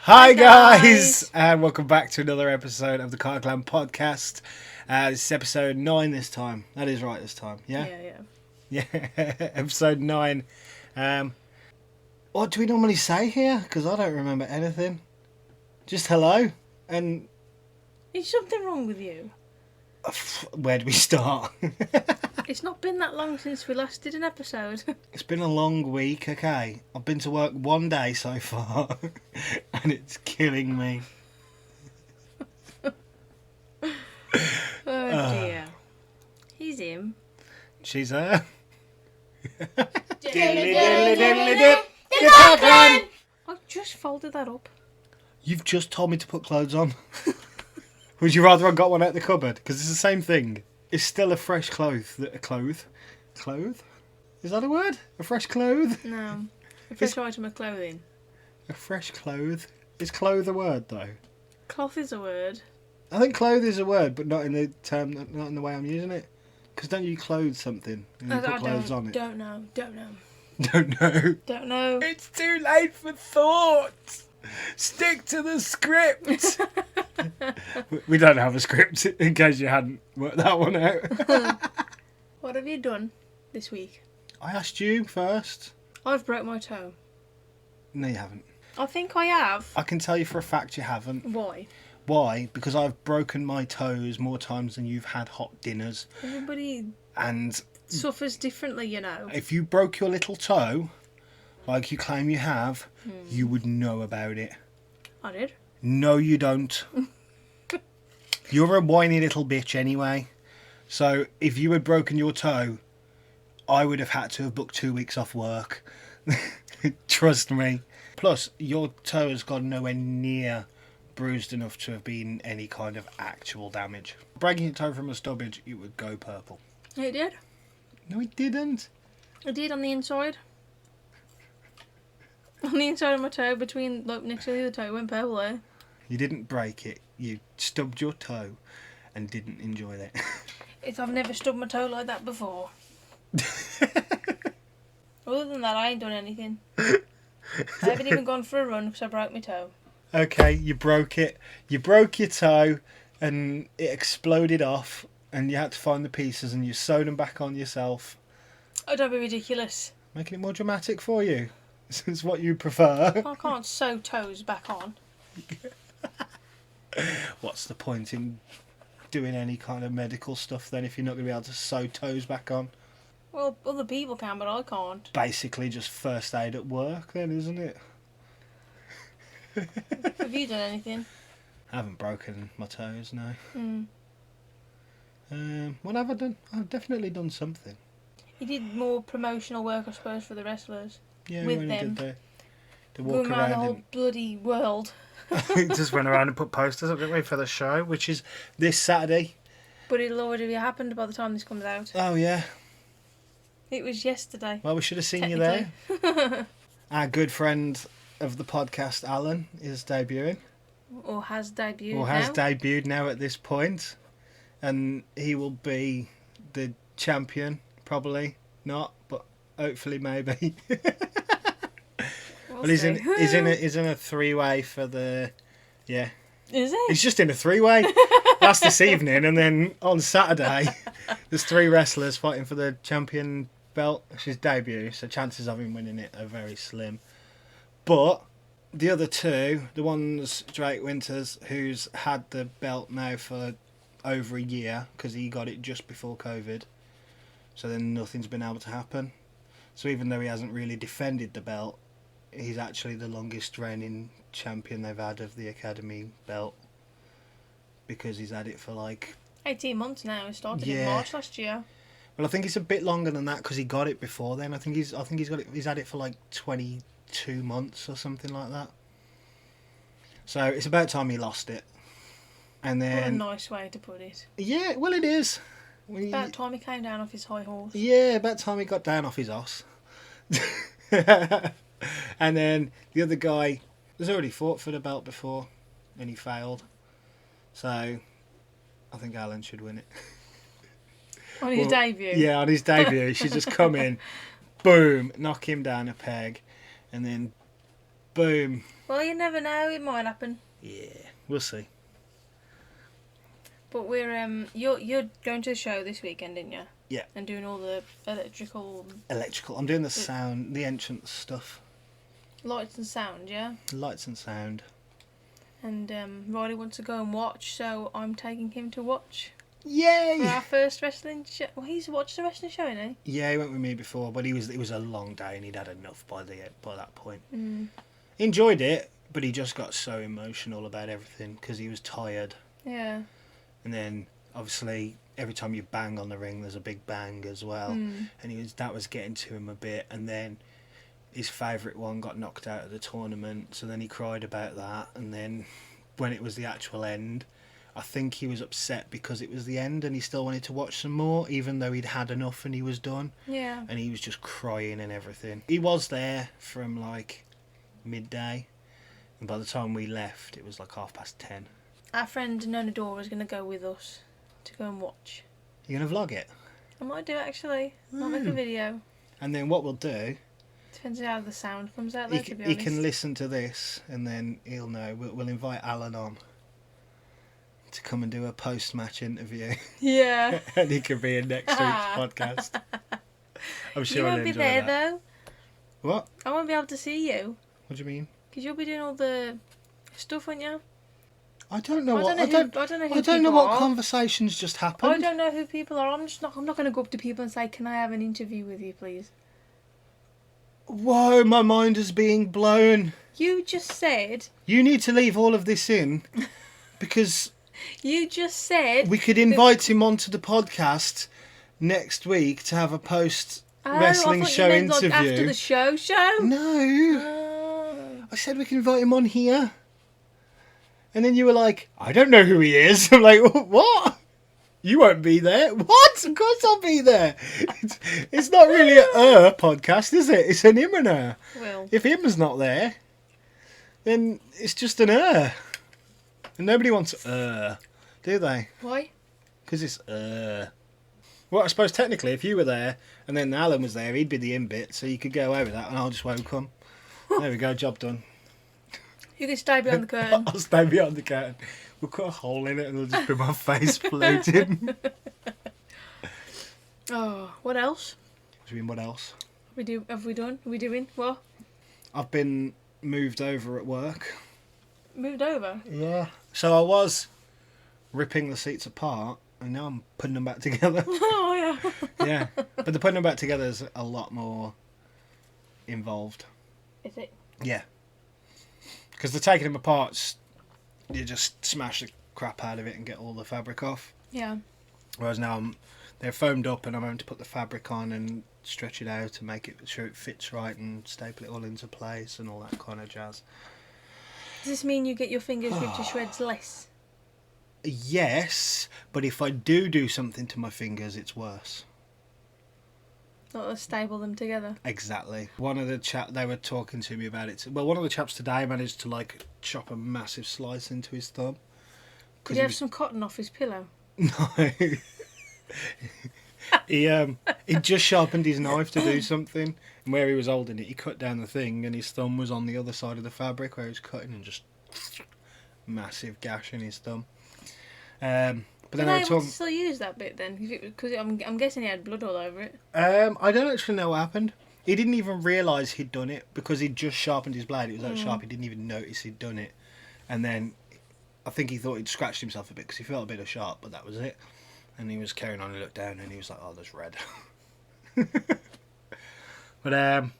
Hi guys, and welcome back to another episode of the Carr podcast. This is episode 9 this time. That is right this time, yeah? Yeah, episode 9. What do we normally say here? Because I don't remember anything. Just hello, and... Is something wrong with you? Where do we start? It's not been that long since we last did an episode. It's been a long week, okay? I've been to work one day so far, and it's killing me. Oh dear. He's him. She's her. I just folded that up. You've just told me to put clothes on. Would you rather I got one out the cupboard? Because it's the same thing. It's still a fresh cloth. Cloth? Is that a word? A fresh cloth? No. A fresh item of clothing. A fresh cloth? Is cloth a word though? Cloth is a word. I think cloth is a word, but not in the term, not in the way I'm using it. Because don't you clothe something and you put clothes on it? Don't know. Don't know. Don't know. It's too late for thought. Stick to the script. We don't have a script, in case you hadn't worked that one out. What have you done this week? I asked you first. I've broke my toe. No, you haven't. I think I have. I can tell you for a fact you haven't. Why? Why? Because I've broken my toes more times than you've had hot dinners. Everybody And suffers differently, you know. if you broke your little toe, like you claim you have, you would know about it. I did. No, you don't. You're a whiny little bitch anyway. So if you had broken your toe, I would have had to have booked 2 weeks off work. Trust me. Plus, your toe has gone nowhere near bruised enough to have been any kind of actual damage. Breaking your toe from a stubbage, it would go purple. It did. No, it didn't. It did on the inside. On the inside of my toe, between, like, next to the other toe, it went purple there. You didn't break it. You stubbed your toe and didn't enjoy it. I've never stubbed my toe like that before. Other than that, I ain't done anything. I haven't even gone for a run because I broke my toe. Okay, you broke it. You broke your toe and it exploded off and you had to find the pieces and you sewed them back on yourself. Oh, don't be ridiculous. Making it more dramatic for you. This is what you prefer. I can't sew toes back on. What's the point in doing any kind of medical stuff then if you're not going to be able to sew toes back on? Well, other people can, but I can't. Basically just first aid at work then, isn't it? Have you done anything? I haven't broken my toes, no. Hmm. What have I done? I've definitely done something. You did more promotional work, I suppose, for the wrestlers. Yeah, With we only them. did the walk Going around the whole and bloody world. just went around and put posters up, didn't we, for the show, which is this Saturday. But it'll already have happened by the time this comes out. Oh, yeah. It was yesterday. Well, we should have seen you there. Our good friend of the podcast, Alan, is debuting. Or has debuted Or has now. debuted now at this point. And he will be the champion, probably. Not, but hopefully maybe. We'll Well, he's see. in a three-way for the... Yeah. Is it? He's just in a three-way. That's this evening, and then on Saturday, there's 3 wrestlers fighting for the champion belt. It's his debut, so chances of him winning it are very slim. But the other 2, the one's Drake Winters, who's had the belt now for over a year, because he got it just before COVID. So then nothing's been able to happen. So even though he hasn't really defended the belt, he's actually the longest reigning champion they've had of the Academy belt, because he's had it for like 18 months now. It started in Yeah. March last year. well, I think it's a bit longer than that because he got it before then. I think he's got it. He's had it for like 22 months or something like that. So it's about time he lost it. And What a then nice way to put it. yeah, well it is. About time he came down off his high horse. Yeah, about time he got down off his ass. And then the other guy has already fought for the belt before, and he failed. So I think Alan should win it. On his debut. Yeah, on his debut. He should just come in, boom, knock him down a peg, and then Boom. Well, you never know. It might happen. Yeah, we'll see. But we're you're going to the show this weekend, didn't you? Yeah. And doing all the electrical I'm doing the sound, the entrance stuff. lights and sound, yeah. Lights and sound. And Riley wants to go and watch, so I'm taking him to watch. Yay! For our first wrestling show. Well, he's watched the wrestling show, hasn't he? Yeah, he went with me before, but it was a long day and he'd had enough by that point. Mm. He enjoyed it, but he just got so emotional about everything because he was tired. Yeah. And then obviously every time you bang on the ring, there's a big bang as well, and that was getting to him a bit. And then his favourite one got knocked out of the tournament, so then he cried about that. And then when it was the actual end, I think he was upset because it was the end and he still wanted to watch some more, even though he'd had enough and he was done. Yeah. And he was just crying and everything. He was there from like midday, and by the time we left, it was like 10:30. Our friend Nona Dora is going to go with us to go and watch. You gonna vlog it? I might do it actually. Might make a video. And then what we'll do, Depends how the sound comes out there, to be he honest. can listen to this and then he'll know. We'll invite Alan on to come and do a post-match interview. Yeah. And he could be in next week's podcast. I'm sure You he'll won't be enjoy there that. though. What? I won't be able to see you. What do you mean? Because you'll be doing all the stuff, won't you? I don't know what. I don't know who I don't know people what are. conversations just happened. I don't know who people are. I'm not going to go up to people and say, "Can I have an interview with you, please?" Whoa, my mind is being blown. You just said. You need to leave all of this in because You just said. we could invite him onto the podcast next week to have a post wrestling I thought show you meant, interview. Like, after the show. No, Oh. I said we can invite him on here. And then you were like, I don't know who he is. I'm like, what? You won't be there? What? Of course I'll be there. It's not really a podcast, is it? It's an him and her. Well. If him's not there, then it's just an And nobody wants do they? Why? Because it's Well, I suppose technically if you were there and then Alan was there, he'd be the in bit, so you could go over that and I'll just won't come. There we go, job done. You can stay behind the curtain. I'll stay behind the curtain. We'll cut a hole in it and it'll just be my face floating. Oh, what else? What do you mean, what else? Have we done? Are we doing? What? I've been moved over at work. Moved over? Yeah. So I was ripping the seats apart and now I'm putting them back together. Oh, yeah. Yeah. But the putting them back together is a lot more involved. Is it? Yeah. Because the taking them apart, you just smash the crap out of it and get all the fabric off. Yeah. Whereas now they're foamed up and I'm having to put the fabric on and stretch it out and make it sure it fits right and staple it all into place and all that kind of jazz. Does this mean you get your fingers ripped to shreds less? Yes, but if I do something to my fingers, it's worse. Not to stable them together. Exactly. One of the they were talking to me about it. Well, one of the chaps today managed to like chop a massive slice into his thumb. Did he have some cotton off his pillow? No. He just sharpened his knife to do something, and where he was holding it, he cut down the thing, and his thumb was on the other side of the fabric where he was cutting, and just massive gash in his thumb. But then Are I they were able talking. to still use that bit then? Because I'm guessing he had blood all over it. I don't actually know what happened. He didn't even realise he'd done it because he'd just sharpened his blade. It was that sharp. He didn't even notice he'd done it, and then I think he thought he'd scratched himself a bit because he felt a bit of sharp, but that was it. And he was carrying on and looked down and he was like, oh, there's red. But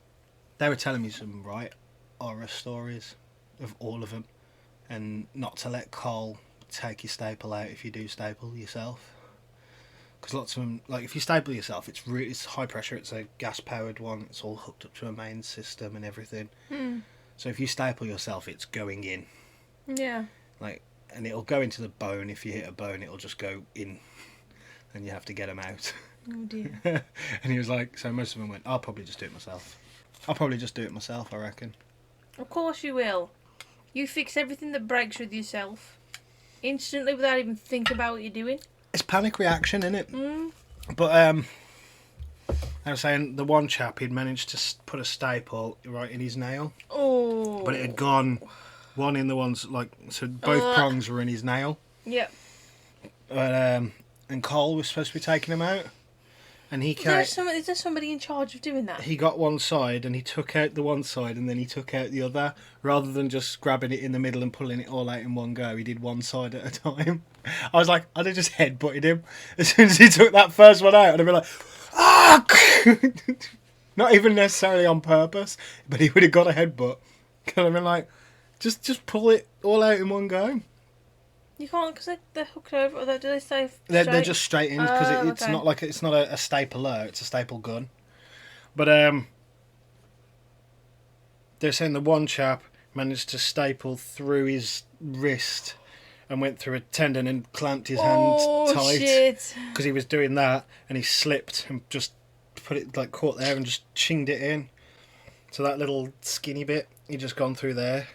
they were telling me some right horror stories of all of them, and not to let Carl take your staple out if you do staple yourself. Because lots of them, like if you staple yourself, it's high pressure, it's a gas powered one, it's all hooked up to a main system and everything. So if you staple yourself, it's going in. Yeah. Like, and it'll go into the bone. If you hit a bone, it'll just go in and you have to get them out. Oh dear. And he was like, so most of them went, I'll probably just do it myself. I reckon. Of course you will. You fix everything that breaks with yourself. Instantly without even thinking about what you're doing. It's panic reaction, isn't it? But I was saying the one chap, he'd managed to put a staple right in his nail. Oh. But it had gone one in the ones, like, so both prongs were in his nail. Yep. And Cole was supposed to be taking him out. And he Is there somebody in charge of doing that? He got one side and he took out the one side and then he took out the other. Rather than just grabbing it in the middle and pulling it all out in one go, he did one side at a time. I was like, I'd have just headbutted him as soon as he took that first one out. I'd have been like, ah! Not even necessarily on purpose, but he would have got a headbutt. Because I've been like, just pull it all out in one go. You can't, because they're hooked over. Or do they stay straight? They're just straight in because it's okay. not like it's not a stapler, it's a staple gun. But they're saying the one chap managed to staple through his wrist and went through a tendon and clamped his hand tight because he was doing that and he slipped and just put it like caught there and just chinged it in. So that little skinny bit, he just gone through there,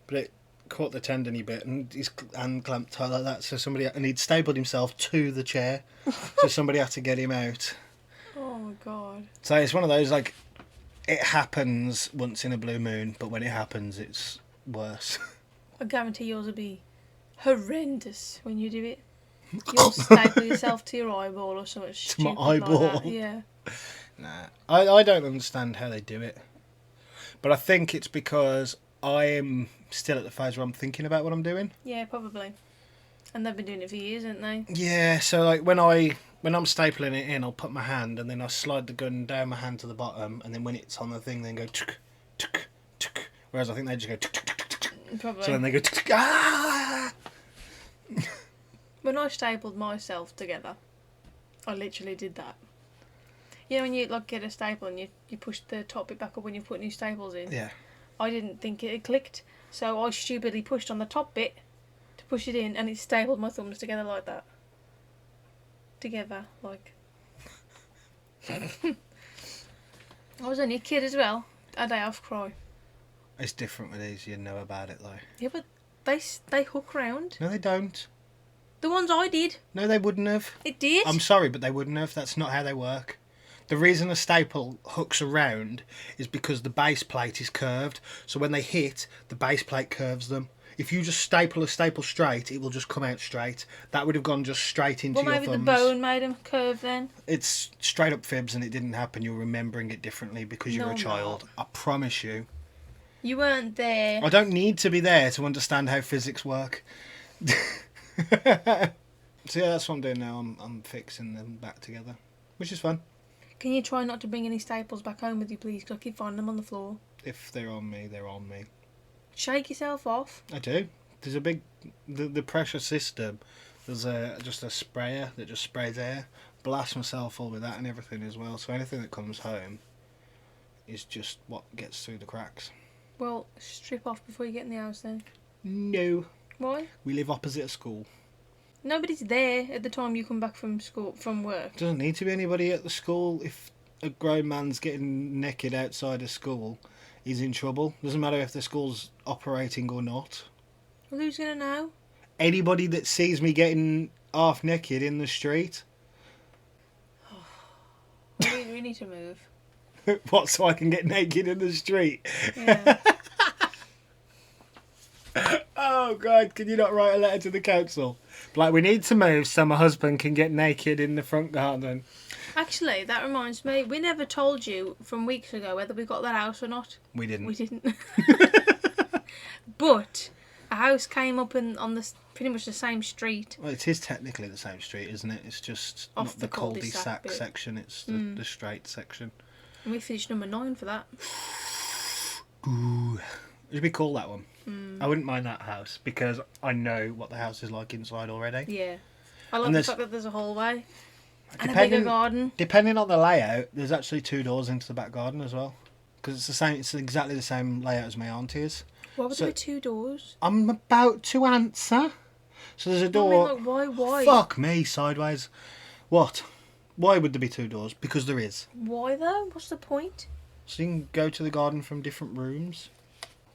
but it caught the tendony bit and his hand clamped tight like that. So he'd stapled himself to the chair, so somebody had to get him out. Oh my god! So it's one of those like it happens once in a blue moon, but when it happens, it's worse. I guarantee yours will be horrendous when you do it. You'll staple yourself to your eyeball or something stupid my eyeball. like that. Yeah. Nah, I don't understand how they do it, but I think it's because I am still at the phase where I'm thinking about what I'm doing. Yeah, probably. And they've been doing it for years, haven't they? Yeah, so like when I'm stapling it in, I'll put my hand and then I slide the gun down my hand to the bottom, and then when it's on the thing, then go tuk tuk tuk. Whereas I think they just go tuk tuk tuk tuk. Probably. So then they go tuk tuk ah. When I stapled myself together, I literally did that. You know when you like get a staple and you push the top bit back up when you put new staples in? Yeah. I didn't think it had clicked, so I stupidly pushed on the top bit to push it in, and it stapled my thumbs together like that. Together, like. I was only a kid as well. A day off cry. It's different with these, you know about it though. Yeah, but they hook round. No, they don't. The ones I did. No, they wouldn't have. It did. I'm sorry, but they wouldn't have. That's not how they work. The reason a staple hooks around is because the base plate is curved. So when they hit, the base plate curves them. If you just staple a staple straight, it will just come out straight. That would have gone just straight into your thumbs. Well, maybe the bone made them curve then. It's straight up fibs and it didn't happen. You're remembering it differently because you're a child. I promise you. You weren't there. I don't need to be there to understand how physics work. So yeah, that's what I'm doing now. I'm fixing them back together, which is fun. Can you try not to bring any staples back home with you, please? Because I keep finding them on the floor. If they're on me, they're on me. Shake yourself off. I do. There's a big... The pressure system, there's just a sprayer that just sprays air. Blast myself all with that and everything as well. So anything that comes home is just what gets through the cracks. Well, strip off before you get in the house then. No. Why? We live opposite a school. Nobody's there at the time you come back from work. Doesn't need to be anybody at the school. If a grown man's getting naked outside a school, he's in trouble. Doesn't matter if the school's operating or not. Well, who's going to know? Anybody that sees me getting half naked in the street. We need to move. What, so I can get naked in the street? Yeah. Oh God, can you not write a letter to the council? Like, we need to move so my husband can get naked in the front garden. Actually, that reminds me, we never told you from weeks ago whether we got that house or not. We didn't. We didn't. But a house came up on the pretty much the same street. Well, it is technically the same street, isn't it? It's just Off not the the cul-de-sac cul-de-sac bit. section, it's the straight section. And we finished number 9 for that. Ooh. It should be called that one. I wouldn't mind that house because I know what the house is like inside already. Yeah. I love the fact that there's a hallway and a bigger garden. Depending on the layout, there's actually 2 doors into the back garden as well. Because it's the same. It's exactly the same layout as my auntie's. Why would there be 2 doors? I'm about to answer. So there's a door. I mean, like, why? Fuck me, sideways. What? Why would there be 2 doors? Because there is. Why though? What's the point? So you can go to the garden from different rooms.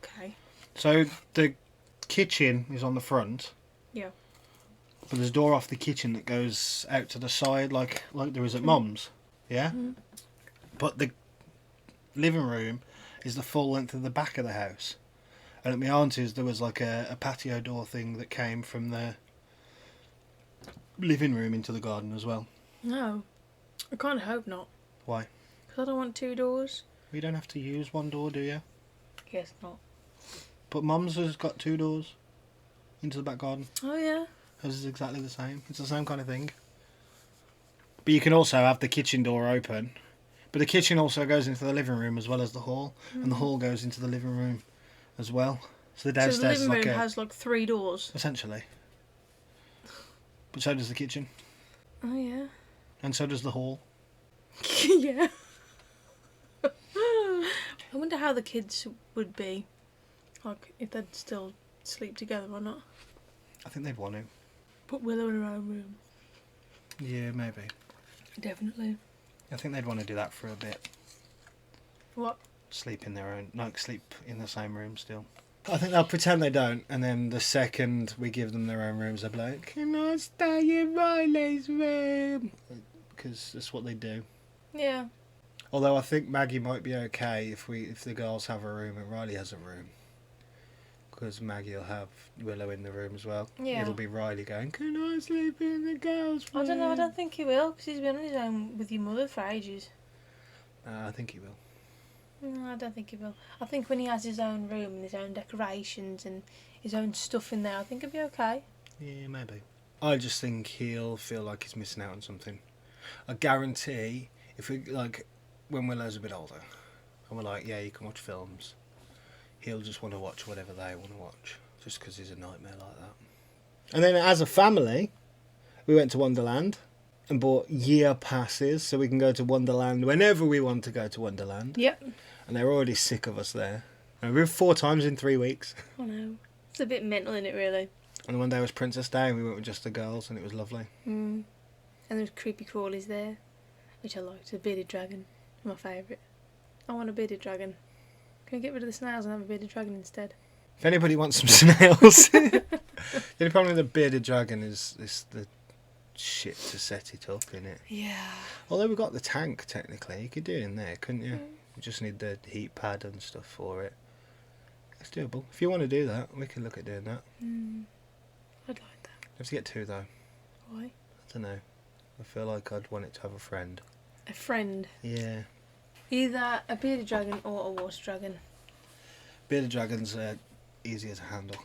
Okay. So the kitchen is on the front. Yeah. But there's a door off the kitchen that goes out to the side like there is at Mum's. Yeah? But the living room is the full length of the back of the house. And at my auntie's there was like a patio door thing that came from the living room into the garden as well. No. I kind of hope not. Why? Because I don't want 2 doors. You don't have to use one door, do you? Guess not. But Mum's has got 2 doors into the back garden. Oh, yeah. Hers is exactly the same. It's the same kind of thing. But you can also have the kitchen door open. But the kitchen also goes into the living room as well as the hall. And the hall goes into the living room as well. So the downstairs So the living is like room has like 3 doors. essentially. But so does the kitchen. Oh, yeah. And so does the hall. Yeah. I wonder how the kids would be. Like, if they'd still sleep together or not. I think they'd want to. Put Willow in her own room. Yeah, maybe. Definitely. I think they'd want to do that for a bit. What? Sleep in their own... Like, sleep in the same room still. I think they'll pretend they don't, and then the second we give them their own rooms, they'll be like, can I stay in Riley's room? Because that's what they do. Yeah. Although I think Maggie might be okay if the girls have a room and Riley has a room. Because Maggie will have Willow in the room as well. Yeah. It'll be Riley going, can I sleep in the girls' room? I don't know, I don't think he will, because he's been on his own with your mother for ages. I think he will. No, I don't think he will. I think when he has his own room and his own decorations and his own stuff in there, I think he'll be okay. Yeah, maybe. I just think he'll feel like he's missing out on something. I guarantee, if we, like, when Willow's a bit older, and we're like, yeah, you can watch films, he'll just want to watch whatever they want to watch, just because he's a nightmare like that. And then as a family, we went to Wonderland and bought year passes so we can go to Wonderland whenever we want to go to Wonderland. Yep. And they're already sick of us there. And we were 4 times in 3 weeks. I know. It's a bit mental, isn't it, really? And one day was Princess Day and we went with just the girls and it was lovely. Mm. And there was creepy crawlies there, which I liked. A bearded dragon, my favourite. I want a bearded dragon. Can we get rid of the snails and have a bearded dragon instead? If anybody wants some snails. The only problem with the bearded dragon is the shit to set it up in it. Yeah. Although we've got the tank, technically. You could do it in there, couldn't you? You just need the heat pad and stuff for it. It's doable. If you want to do that, we can look at doing that. I'd like that. You have to get 2 though. Why? I don't know. I feel like I'd want it to have a friend. A friend. Yeah. Either a bearded dragon or a water dragon. Bearded dragons are easier to handle.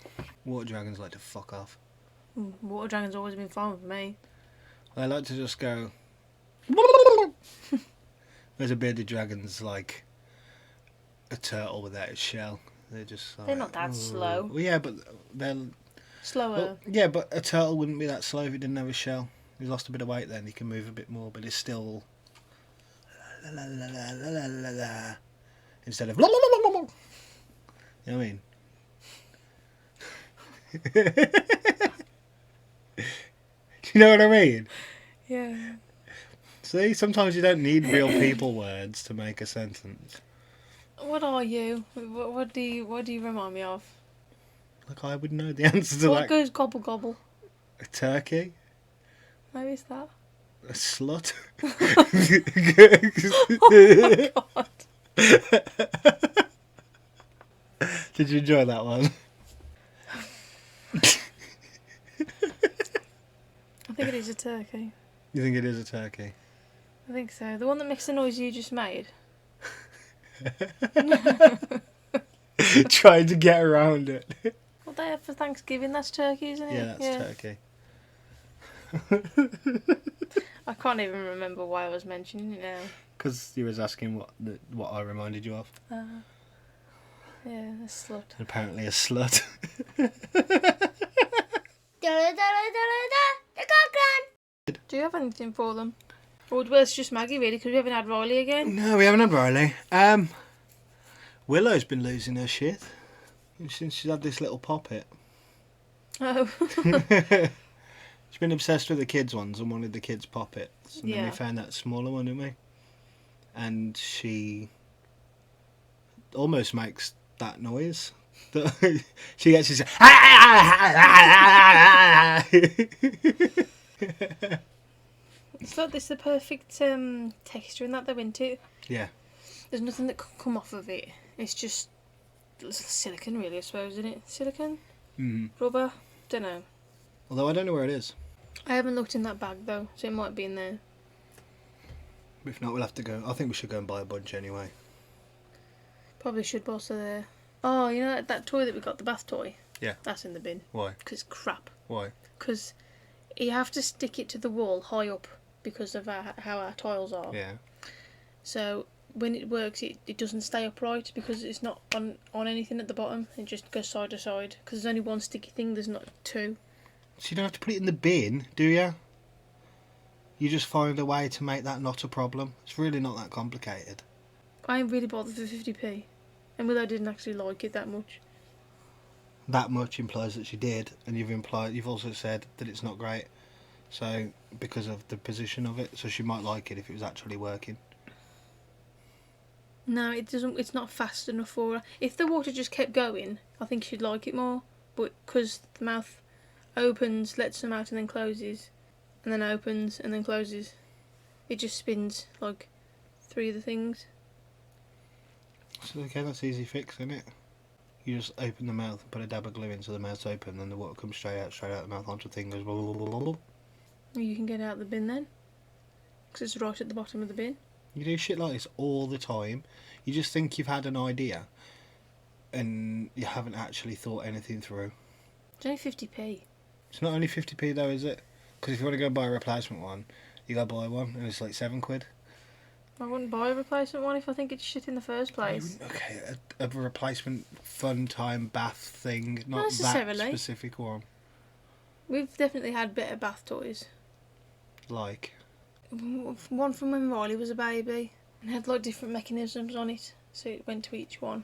Water dragons like to fuck off. Water dragon's always been fun with me. They like to just go... Whereas a bearded dragon's like a turtle without its shell. They're just like... They're not that slow. Well, yeah, but they're... Slower. Well, yeah, but a turtle wouldn't be that slow if it didn't have a shell. He's lost a bit of weight then, he can move a bit more, but it's still... La, la, la, la, la, la, la, instead of... You know what I mean? Do you know what I mean? Yeah. See, sometimes you don't need real people words to make a sentence. What are you? What do you remind me of? Like I would know the answer to What that. goes gobble gobble? A turkey? Maybe it's that. A slut? Oh my god. Did you enjoy that one? I think it is a turkey. You think it is a turkey? I think so. The one that makes the noise you just made. Trying to get around it. What they have for Thanksgiving, that's turkey, isn't it? Yeah, that's turkey. I can't even remember why I was mentioning it now. Because you was asking what I reminded you of. Yeah, a slut. And apparently a slut. Do you have anything for them? Or well, it's just Maggie really, because we haven't had Riley again. No, we haven't had Riley. Willow's been losing her shit since she's had this little poppet. Oh. She's been obsessed with the kids' ones and wanted the kids' poppets. And then Yeah. we found that smaller one, didn't we? And she almost makes that noise. She gets this... It's like this the perfect texture in that though, isn't it? Yeah. There's nothing that can come off of it. It's just silicone, really, I suppose, isn't it? Silicone? Rubber? Don't know. Although I don't know where it is. I haven't looked in that bag though, so it might be in there. If not, we'll have to go. I think we should go and buy a bunch anyway. Probably should whilst they're there. Oh, you know that toy that we got, the bath toy? Yeah. That's in the bin. Why? Because it's crap. Why? Because you have to stick it to the wall high up because of how our tiles are. Yeah. So when it works, it doesn't stay upright because it's not on anything at the bottom. It just goes side to side. Because there's only one sticky thing, there's not two. So you don't have to put it in the bin, do you? You just find a way to make that not a problem. It's really not that complicated. I ain't really bothered for 50p. And Willow didn't actually like it that much. That much implies that she did, and you've also said that it's not great. So because of the position of it, so she might like it if it was actually working. No, it doesn't. It's not fast enough for her. If the water just kept going, I think she'd like it more. But because the mouth opens, lets them out, and then closes, and then opens and then closes, it just spins like 3 of the things. So okay, that's easy fix, isn't it? You just open the mouth and put a dab of glue in so the mouth's open, and the water comes straight out the mouth onto the thing, goes blah, blah, blah, blah, blah. You can get it out of the bin then, because it's right at the bottom of the bin. You do shit like this all the time. You just think you've had an idea, and you haven't actually thought anything through. It's only 50p. It's not only 50p though, is it? Because if you want to go buy a replacement one, you gotta buy one, and it's like £7. I wouldn't buy a replacement one if I think it's shit in the first place. Okay, a replacement fun time bath thing, not that necessarily. specific one. We've definitely had better bath toys. Like? One from when Riley was a baby and had like different mechanisms on it, so it went to each one.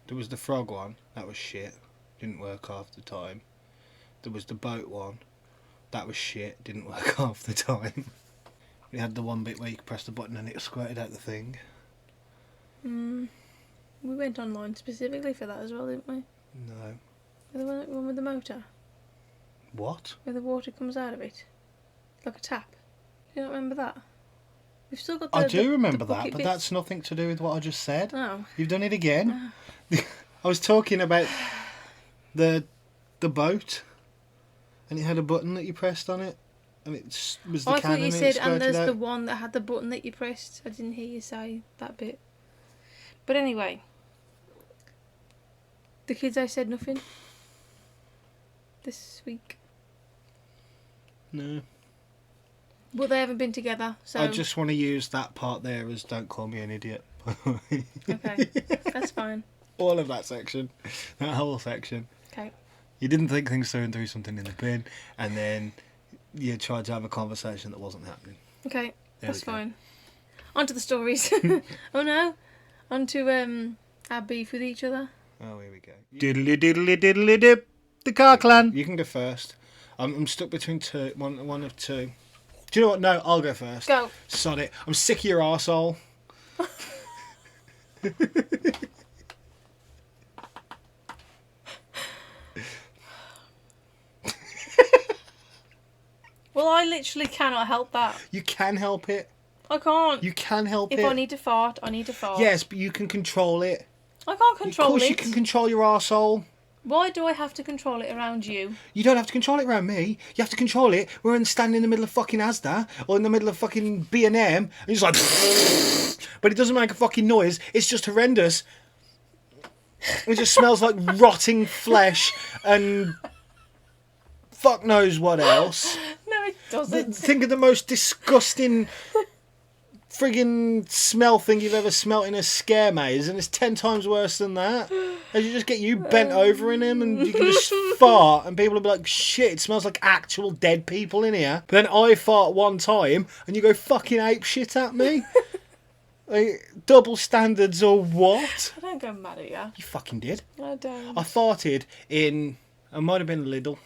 There was the frog one, that was shit, didn't work half the time. There was the boat one, that was shit, didn't work half the time. We had the one bit where you could press the button and it squirted out the thing. We went online specifically for that as well, didn't we? No. The one with the motor, What? where the water comes out of it, like a tap. Do you not remember that? We've still got. I do remember the that, bucket but bits. that's nothing to do with what I just said. Oh. You've done it again. I was talking about the boat, and it had a button that you pressed on it, and it was the I cannon. thought you and it said, squirted and there's out. the one that had the button that you pressed. I didn't hear you say that bit. But anyway, the kids, I said nothing this week. No. But they haven't been together, so... I just want to use that part there as "Don't call me an idiot." Okay, that's fine. All of that section, that whole section. Okay. You didn't think things through and threw something in the bin, and then you tried to have a conversation that wasn't happening. Okay, There that's we go. fine. On to the stories. Oh no. On to our beef with each other. Oh, here we go. Diddly diddly diddly dip. The Carr clan. You can go first. I'm stuck between two. One of two. Do you know what? No, I'll go first. Go. Sod it. I'm sick of your arsehole. Well, I literally cannot help that. You can help it. I can't. You can help it. If I need to fart, I need to fart. Yes, but you can control it. I can't control Of course it. you can control your arsehole. Why do I have to control it around you? You don't have to control it around me. You have to control it. We're standing in the middle of fucking Asda or in the middle of fucking B&M and it's like... But it doesn't make a fucking noise. It's just horrendous. It just smells like rotting flesh and... Fuck knows what else. No, it doesn't. Think of the most disgusting friggin' smell thing you've ever smelt in a scare maze, and it's 10 times worse than that. As you just get you bent over in him, and you can just fart, and people will be like, shit, it smells like actual dead people in here. But then I fart one time, and you go fucking ape shit at me. Like, double standards or what? I don't go mad at you. You fucking did. I don't. I farted in, it might have been Lidl,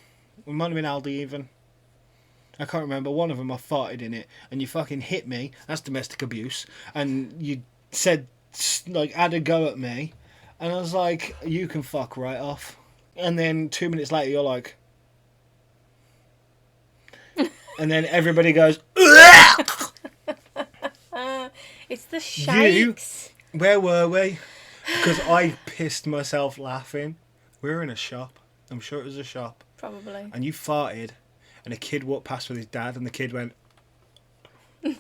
it might have been Aldi even. I can't remember. One of them I farted in it, and you fucking hit me. That's domestic abuse. And you said, like, had a go at me, and I was like, you can fuck right off. And then 2 minutes later, you're like, and then everybody goes, "Ugh!" It's the shakes. Where were we? Because I pissed myself laughing. We were in a shop. I'm sure it was a shop. Probably. And you farted, and a kid walked past with his dad, and the kid went. No,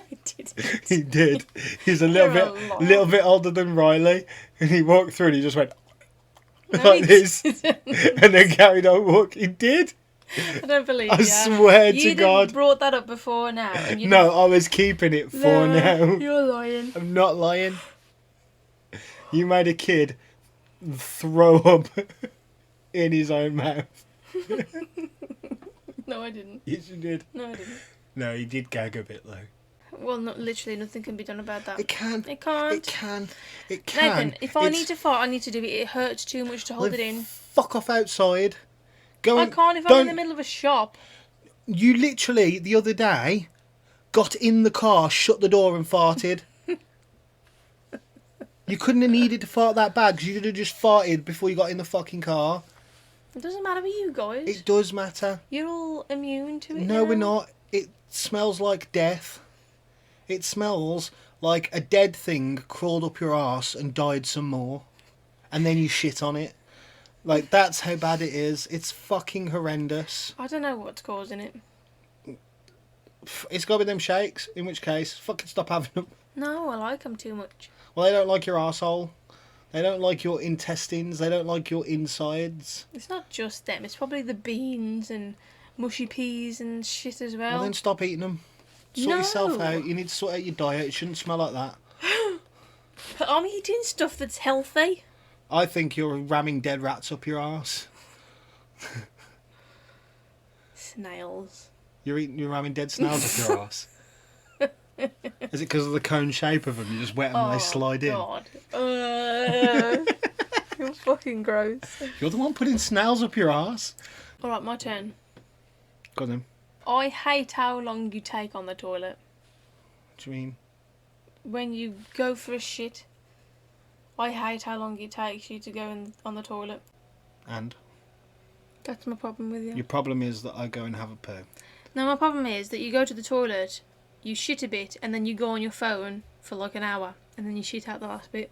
he didn't. He did. He's a little bit older than Riley, and he walked through and he just went like this, and then carried on walking. He did. I don't believe I you. swear to You God. brought that up before now. And you No, I was keeping it for now. You're lying. I'm not lying. You made a kid throw up in his own mouth. No, I didn't. Yes, you did. No, I didn't. No, he did gag a bit though. Well, not literally. Nothing can be done about that. It can. It can't. It can. It can. Nathan, if I need to fart, I need to do it. It hurts too much to hold it in. Fuck off outside. Go. I can't if I'm in the middle of a shop. You literally the other day got in the car, shut the door, and farted. You couldn't have needed to fart that bad because you could have just farted before you got in the fucking car. It doesn't matter with you guys. It does matter. You're all immune to it. No, now. we're not. It smells like death. It smells like a dead thing crawled up your arse and died some more. And then you shit on it. Like, that's how bad it is. It's fucking horrendous. I don't know what's causing it. It's got to be them shakes, in which case, fucking stop having them. No, I like them too much. Well, they don't like your arsehole. They don't like your intestines. They don't like your insides. It's not just them. It's probably the beans and mushy peas and shit as well. Well, then stop eating them. Sort yourself out. You need to sort out your diet. It shouldn't smell like that. But I'm eating stuff that's healthy. I think you're ramming dead rats up your arse. Snails. You're ramming dead snails up your arse. Is it because of the cone shape of them? You just wet them and they slide in. God. You're fucking gross. You're the one putting snails up your arse. Alright, my turn. Got them. I hate how long you take on the toilet. What do you mean? When you go for a shit, I hate how long it takes you to go on the toilet. And? That's my problem with you. Your problem is that I go and have a poo. No, my problem is that you go to the toilet, you shit a bit, and then you go on your phone for like an hour, and then you shit out the last bit.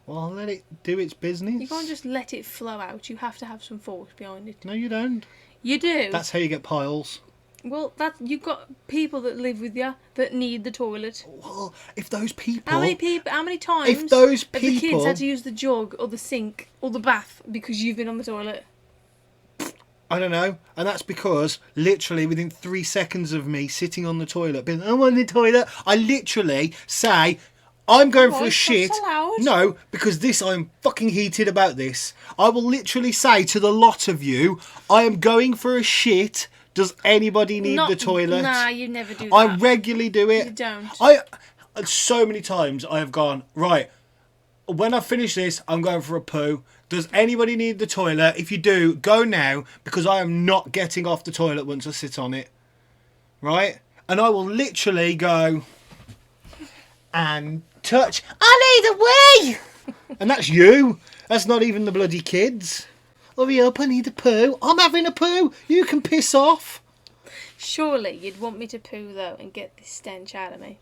Well, I'll let it do its business. You can't just let it flow out. You have to have some force behind it. No, you don't. You do. That's how you get piles. Well, you've got people that live with you that need the toilet. Well, if those people... How many times If those have the kids people... had to use the jug or the sink or the bath because you've been on the toilet? I don't know. And that's because, literally, within 3 seconds of me sitting on the toilet, being, I'm on the toilet, I literally say, I'm going for a shit. That's allowed. No, because I'm fucking heated about this. I will literally say to the lot of you, I am going for a shit. Does anybody need the toilet? Nah, you never do that. I regularly do it. You don't. So many times I have gone, right, when I finish this, I'm going for a poo. Does anybody need the toilet? If you do, go now, because I am not getting off the toilet once I sit on it. Right? And I will literally go and touch, I need a wee! And that's you. That's not even the bloody kids. Hurry up, I need a poo. I'm having a poo. You can piss off. Surely you'd want me to poo, though, and get this stench out of me.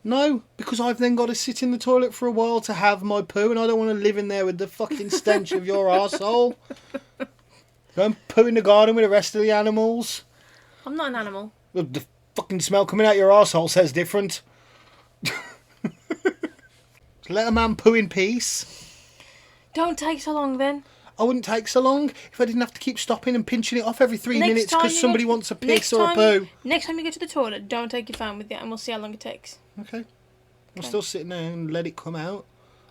No, because I've then got to sit in the toilet for a while to have my poo, and I don't want to live in there with the fucking stench of your arsehole. Go and poo in the garden with the rest of the animals. I'm not an animal. Well, the fucking smell coming out your arsehole says different. Let a man poo in peace. Don't take so long, then. I wouldn't take so long if I didn't have to keep stopping and pinching it off every 3 minutes because somebody wants a piss or a poo. Next time you go to the toilet, don't take your phone with you, and we'll see how long it takes. Okay. I'm still sitting there and let it come out.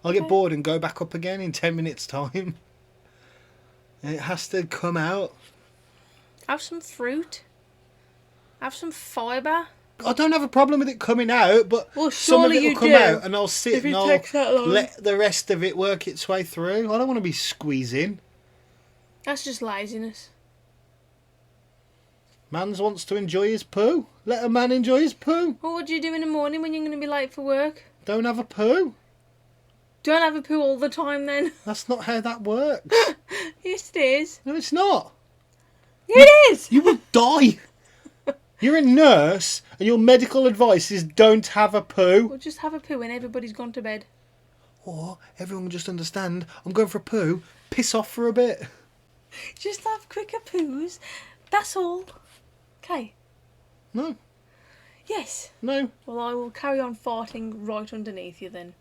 I'll get bored and go back up again in 10 minutes' time. And it has to come out. Have some fruit. Have some fibre. I don't have a problem with it coming out, but some of it will come out and I'll sit and I'll let the rest of it work its way through. I don't want to be squeezing. That's just laziness. Mans wants to enjoy his poo. Let a man enjoy his poo. Well, what do you do in the morning when you're going to be late for work? Don't have a poo. Don't have a poo all the time, then. That's not how that works. Yes, it is. No, it's not. It is. You will die. You're a nurse, and your medical advice is don't have a poo. We'll just have a poo when everybody's gone to bed. Or everyone can just understand, I'm going for a poo, piss off for a bit. Just have quicker poos. That's all. Okay. No. Yes. No. Well, I will carry on farting right underneath you then.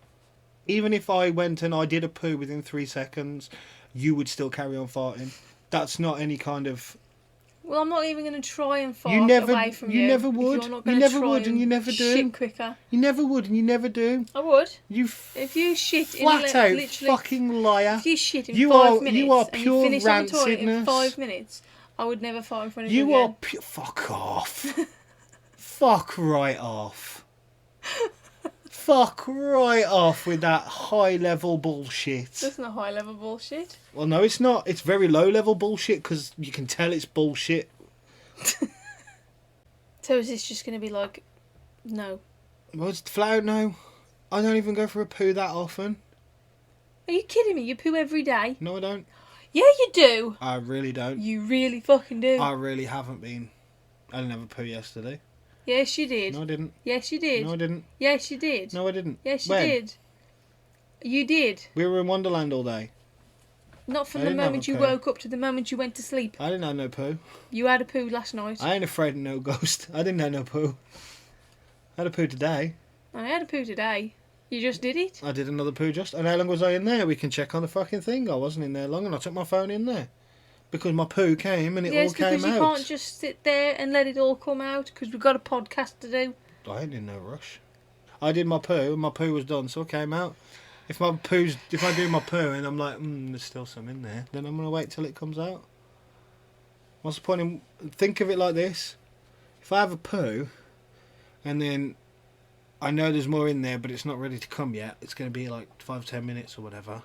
Even if I went and I did a poo within 3 seconds, you would still carry on farting. That's not any kind of... Well, I'm not even going to try and fart away from You never would. You never would and you never do. Shit quicker. You never would and you never do. I would. If you shit in flat out literally, fucking liar. If you shit in you 5 minutes you are and pure you finish on the toilet in rancidness. 5 minutes, I would never fart in front of you You are again. pure... Fuck off. Fuck right off. Fuck right off with that high level bullshit. That's not high level bullshit. Well, no, it's not. It's very low level bullshit because you can tell it's bullshit. So is this just going to be like, no? Well, it's flat out no. I don't even go for a poo that often. Are you kidding me? You poo every day? No, I don't. Yeah, you do. I really don't. You really fucking do. I really haven't been. I didn't have a poo yesterday. Yes, you did. No, I didn't. Yes, you did. No, I didn't. Yes, you did. No, I didn't. Yes, you When? did. You did. We were in Wonderland all day. Not from I the didn't have moment a you poo. woke up to the moment you went to sleep. I didn't have no poo. You had a poo last night. I ain't afraid of no ghost. I didn't have no poo. I had a poo today. I had a poo today. You just did it? I did another poo just. And how long was I in there? We can check on the fucking thing. I wasn't in there long and I took my phone in there. Because my poo came and it all came out. Yes, because you can't just sit there and let it all come out because we've got a podcast to do. I ain't in no rush. I did my poo and my poo was done, so it came out. If I do my poo and I'm like, there's still some in there, then I'm gonna wait till it comes out. What's the point in... Think of it like this. If I have a poo and then I know there's more in there but it's not ready to come yet, it's gonna be like 5-10 minutes or whatever.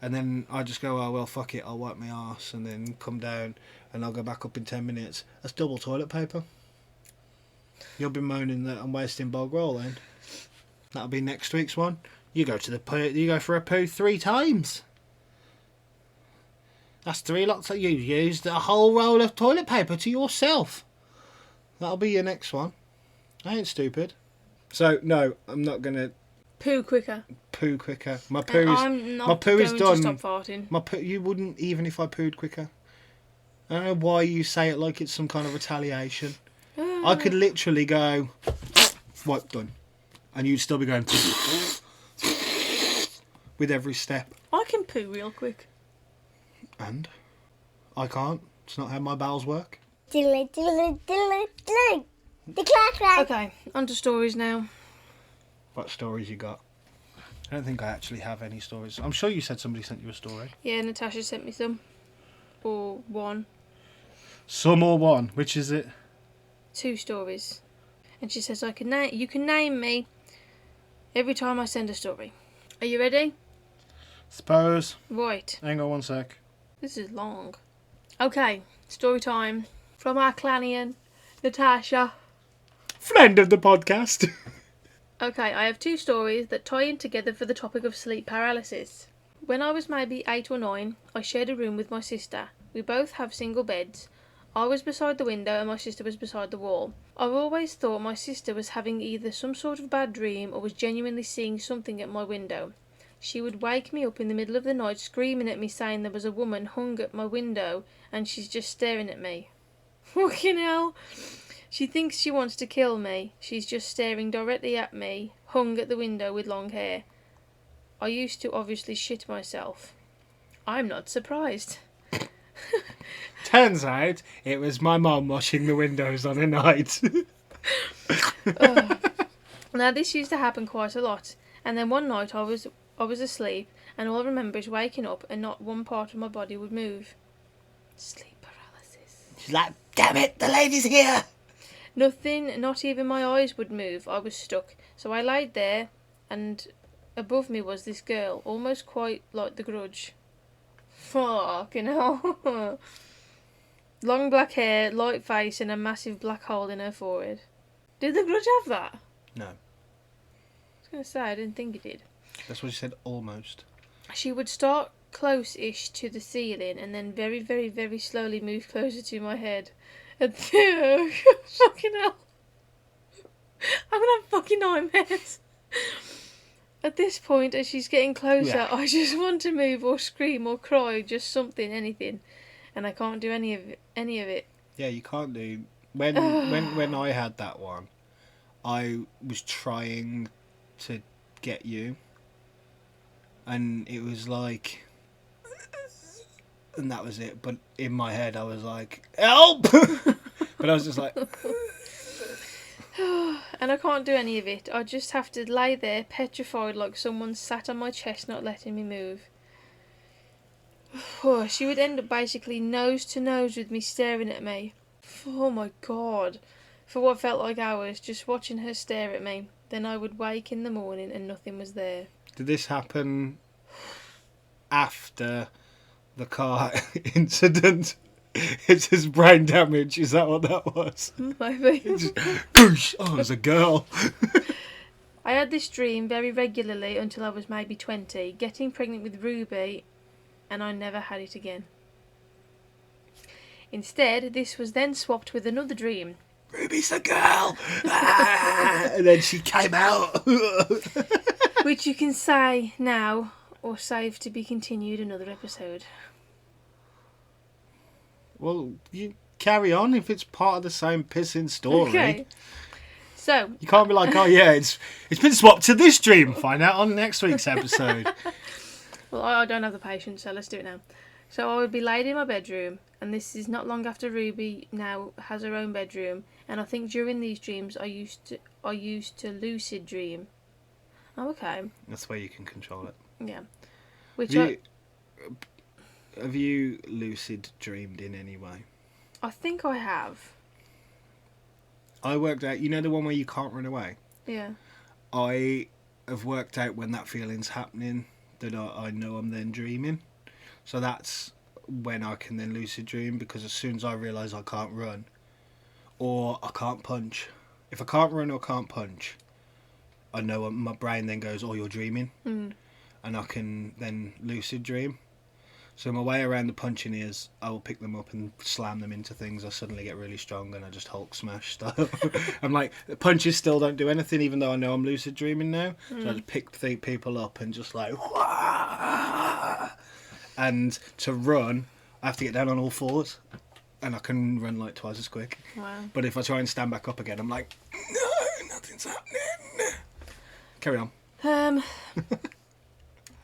And then I just go, oh well, fuck it, I'll wipe my arse and then come down and I'll go back up in 10 minutes. That's double toilet paper. You'll be moaning that I'm wasting bog roll then. That'll be next week's one. You go for a poo 3 times. That's 3 lots that you used a whole roll of toilet paper to yourself. That'll be your next one. I ain't stupid. So no, I'm not gonna Poo quicker. poo quicker. My And poo is I'm not my poo is going done. to stop farting. My poo, you wouldn't even if I pooed quicker. I don't know why you say it like it's some kind of retaliation. I could literally go, what, done? And you'd still be going with every step. I can poo real quick. And? I can't. It's not how my bowels work. Diddly, diddly, diddly, diddly. The clack clack. Okay, on to stories now. What stories you got? I don't think I actually have any stories. I'm sure you said somebody sent you a story. Yeah, Natasha sent me some. Or one. Some or one. Which is it? 2 stories. And she says you can name me every time I send a story. Are you ready? Suppose. Right. Hang on one sec. This is long. Okay, story time. From our clanian, Natasha. Friend of the podcast. Okay, I have 2 stories that tie in together for the topic of sleep paralysis. When I was maybe 8 or 9, I shared a room with my sister. We both have single beds. I was beside the window and my sister was beside the wall. I've always thought my sister was having either some sort of bad dream or was genuinely seeing something at my window. She would wake me up in the middle of the night screaming at me saying there was a woman hung at my window and she's just staring at me. Fucking hell. She thinks she wants to kill me. She's just staring directly at me, hung at the window with long hair. I used to obviously shit myself. I'm not surprised. Turns out it was my mum washing the windows on a night. Now this used to happen quite a lot, and then one night I was asleep, and all I remember is waking up and not one part of my body would move. Sleep paralysis. She's like, damn it, the lady's here. Nothing, not even my eyes would move. I was stuck. So I laid there, and above me was this girl, almost quite like the Grudge. Fucking hell. Long black hair, light face, and a massive black hole in her forehead. Did the Grudge have that? No. I was going to say, I didn't think it did. That's what she said, almost. She would start close-ish to the ceiling and then very, very, very slowly move closer to my head. And fucking hell. I'm gonna have fucking nightmares. At this point, as she's getting closer, Yeah. I just want to move or scream or cry, just something, anything, and I can't do any of it. Yeah, you can't do. When I had that one, I was trying to get you, and it was like, and that was it. But in my head, I was like, help! But I was just like, And I can't do any of it. I just have to lay there petrified like someone sat on my chest not letting me move. She would end up basically nose to nose with me staring at me. Oh my god. For what felt like hours, just watching her stare at me. Then I would wake in the morning and nothing was there. did this happen after the car incident? It's his brain damage. Is that what that was? Maybe. Just, goosh! Oh, it was a girl. I had this dream very regularly until I was maybe 20, getting pregnant with Ruby, and I never had it again. Instead, this was then swapped with another dream. Ruby's a girl! Ah! And then she came out. Which you can say now, or save to be continued another episode. Well, you carry on if it's part of the same pissing story. Okay. So, You can't be like, oh yeah, it's been swapped to this dream. Find out on next week's episode. well, I don't have the patience, so let's do it now. So I would be laid in my bedroom, and this is not long after Ruby now has her own bedroom, and I think during these dreams I used to lucid dream. Oh, okay. That's where you can control it. Yeah. Which Have you lucid dreamed in any way? I think I have. I worked out, you know the one where you can't run away? Yeah. I have worked out when that feeling's happening that I know I'm then dreaming. So that's when I can then lucid dream, because as soon as I realise I can't run or I can't punch, if I can't run or can't punch, I know my brain then goes, oh, you're dreaming. Mm. And I can then lucid dream. So my way around the punching is I will pick them up and slam them into things. I suddenly get really strong and I just Hulk smash stuff. I'm like, punches still don't do anything even though I know I'm lucid dreaming now. So I just pick people up and just like, wah! And to run, I have to get down on all fours and I can run like twice as quick. Wow. But if I try and stand back up again, I'm like, no, nothing's happening. Carry on.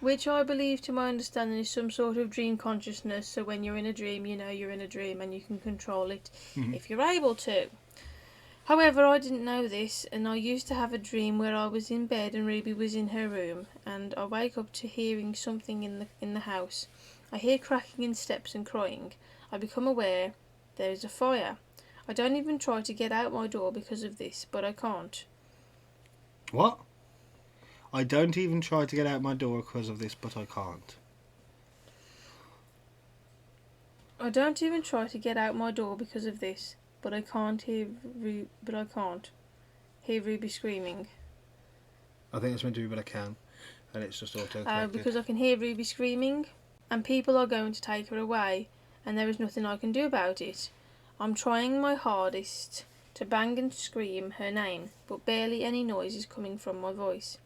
Which I believe, to my understanding, is some sort of dream consciousness. So when you're in a dream, you know you're in a dream and you can control it if you're able to. However, I didn't know this, and I used to have a dream where I was in bed and Ruby was in her room, and I wake up to hearing something in the house. I hear cracking in steps and crying. I become aware there is a fire. I don't even try to get out my door because of this, but I can't. What? I don't even try to get out my door because of this, but I can't. I don't even try to get out my door because of this, but I can't hear Ruby screaming. I think it's meant to be, but I can. And it's just auto-corrected. Because I can hear Ruby screaming, and people are going to take her away, and there is nothing I can do about it. I'm trying my hardest to bang and scream her name, but barely any noise is coming from my voice.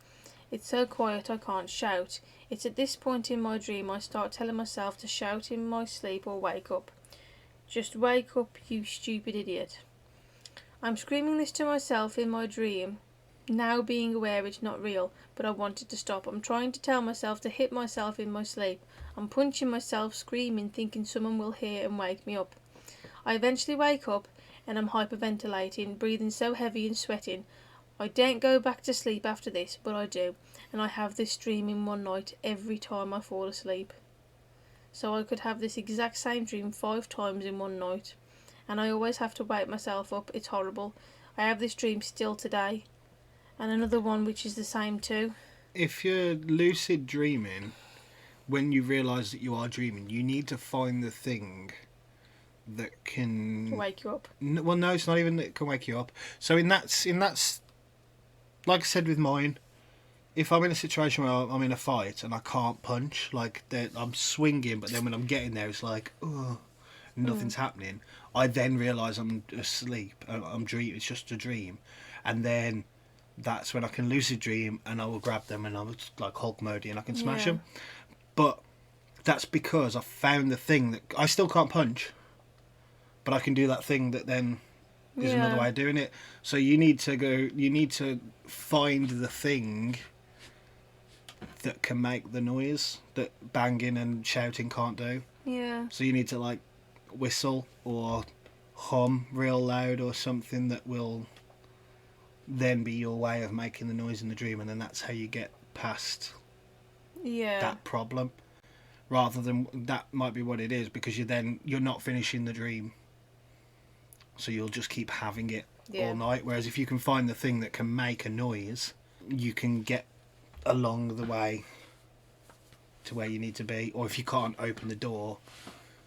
It's so quiet I can't shout. It's at this point in my dream I start telling myself to shout in my sleep or wake up. Just wake up, you stupid idiot. I'm screaming this to myself in my dream, now being aware it's not real, but I want it to stop. I'm trying to tell myself to hit myself in my sleep. I'm punching myself, screaming, thinking someone will hear and wake me up. I eventually wake up and I'm hyperventilating, breathing so heavy and sweating. I don't go back to sleep after this, but I do, and I have this dream in one night every time I fall asleep. So I could have this exact same dream 5 times in one night, and I always have to wake myself up. It's horrible. I have this dream still today, and another one which is the same too. If you're lucid dreaming, when you realise that you are dreaming, you need to find the thing that can Wake you up. Well, no, it's not even that can wake you up. So in that, like I said with mine, if I'm in a situation where I'm in a fight and I can't punch, like I'm swinging, but then when I'm getting there, it's like, oh, nothing's happening, I then realise I'm asleep, I'm dream. It's just a dream, and then that's when I can lucid dream, and I will grab them, and I will like Hulk mode, and I can smash them. But that's because I found the thing that I still can't punch, but I can do that thing that then is another way of doing it. So you need to find the thing that can make the noise that banging and shouting can't do. Yeah. So you need to like whistle or hum real loud or something that will then be your way of making the noise in the dream, and then that's how you get past that problem. Rather than that might be what it is, because you're not finishing the dream, so you'll just keep having it all night. Whereas if you can find the thing that can make a noise, you can get along the way to where you need to be. Or if you can't open the door,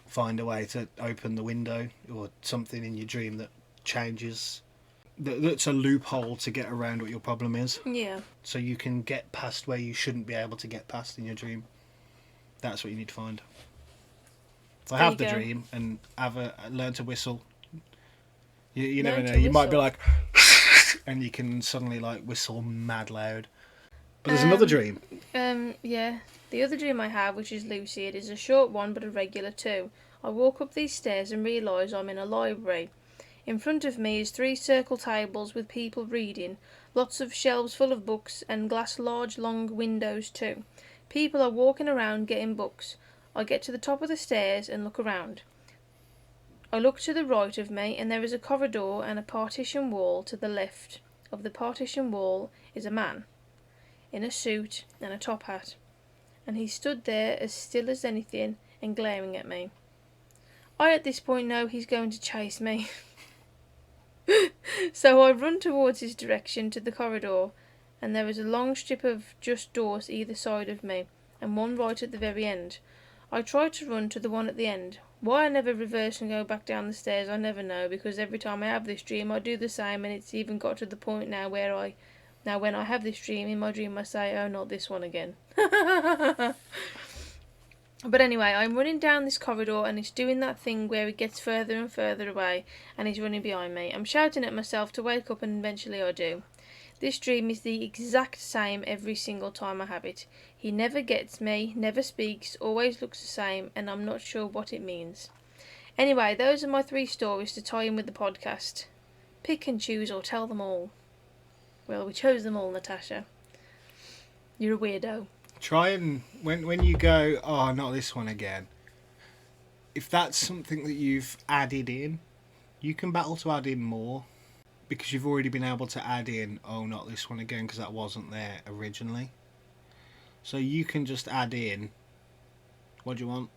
find a way to open the window or something in your dream that changes. That's a loophole to get around what your problem is. Yeah. So you can get past where you shouldn't be able to get past in your dream. That's what you need to find. So have the dream and learn to whistle. You never know. You might be like, and you can suddenly like whistle mad loud. But there's another dream. Yeah. The other dream I have, which is lucid, is a short one but a regular too. I walk up these stairs and realise I'm in a library. In front of me is 3 circle tables with people reading, lots of shelves full of books, and large long windows too. People are walking around getting books. I get to the top of the stairs and look around. I look to the right of me, and there is a corridor and a partition wall. To the left of the partition wall is a man in a suit and a top hat, and he stood there as still as anything and glaring at me. I at this point know he's going to chase me. So I run towards his direction to the corridor, and there is a long strip of just doors either side of me, and one right at the very end. I try to run to the one at the end. Why I never reverse and go back down the stairs I never know, because every time I have this dream I do the same, and it's even got to the point now where when I have this dream, in my dream I say, oh, not this one again. But anyway, I'm running down this corridor, and it's doing that thing where it gets further and further away, and he's running behind me. I'm shouting at myself to wake up, and eventually I do. This dream is the exact same every single time I have it. He never gets me, never speaks, always looks the same, and I'm not sure what it means. Anyway, those are my 3 stories to tie in with the podcast. Pick and choose or tell them all. Well, we chose them all, Natasha. You're a weirdo. Try and, when you go, oh, not this one again, if that's something that you've added in, you can battle to add in more, because you've already been able to add in, oh, not this one again, because that wasn't there originally. So you can just add in, what do you want?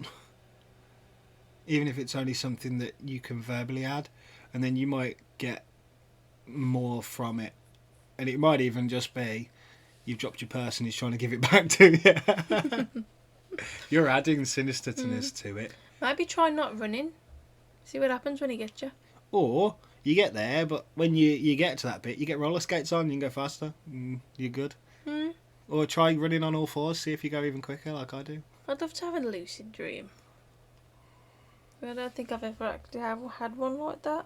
Even if it's only something that you can verbally add, and then you might get more from it. And it might even just be, you've dropped your purse and he's trying to give it back to you. You're adding sinister-ness to it. Maybe try not running. See what happens when he gets you. Or you get there, but when you get to that bit, you get roller skates on, you can go faster, you're good. Or try running on all 4s, see if you go even quicker like I do. I'd love to have a lucid dream. I don't think I've ever actually had one like that.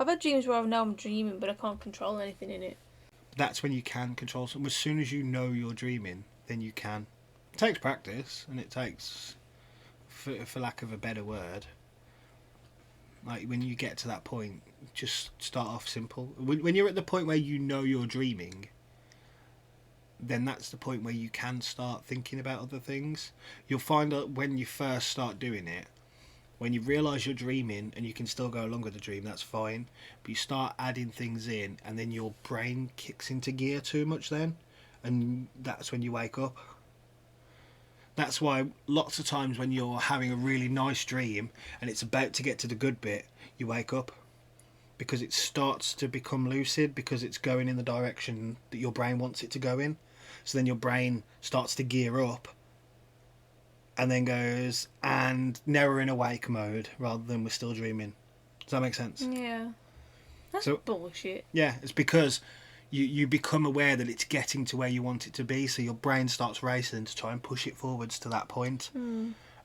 I've had dreams where I know I'm dreaming, but I can't control anything in it. That's when you can control something. As soon as you know you're dreaming, then you can. It takes practice, and it takes, for lack of a better word, like when you get to that point, just start off simple. When you're at the point where you know you're dreaming, then that's the point where you can start thinking about other things. You'll find that when you first start doing it, when you realise you're dreaming and you can still go along with the dream, that's fine. But you start adding things in, and then your brain kicks into gear too much then, and that's when you wake up. That's why lots of times when you're having a really nice dream and it's about to get to the good bit, you wake up. Because it starts to become lucid, because it's going in the direction that your brain wants it to go in. So then your brain starts to gear up, and then goes, and now we're in awake mode rather than we're still dreaming. Does that make sense? Yeah. That's bullshit. Yeah, it's because you become aware that it's getting to where you want it to be, so your brain starts racing to try and push it forwards to that point. And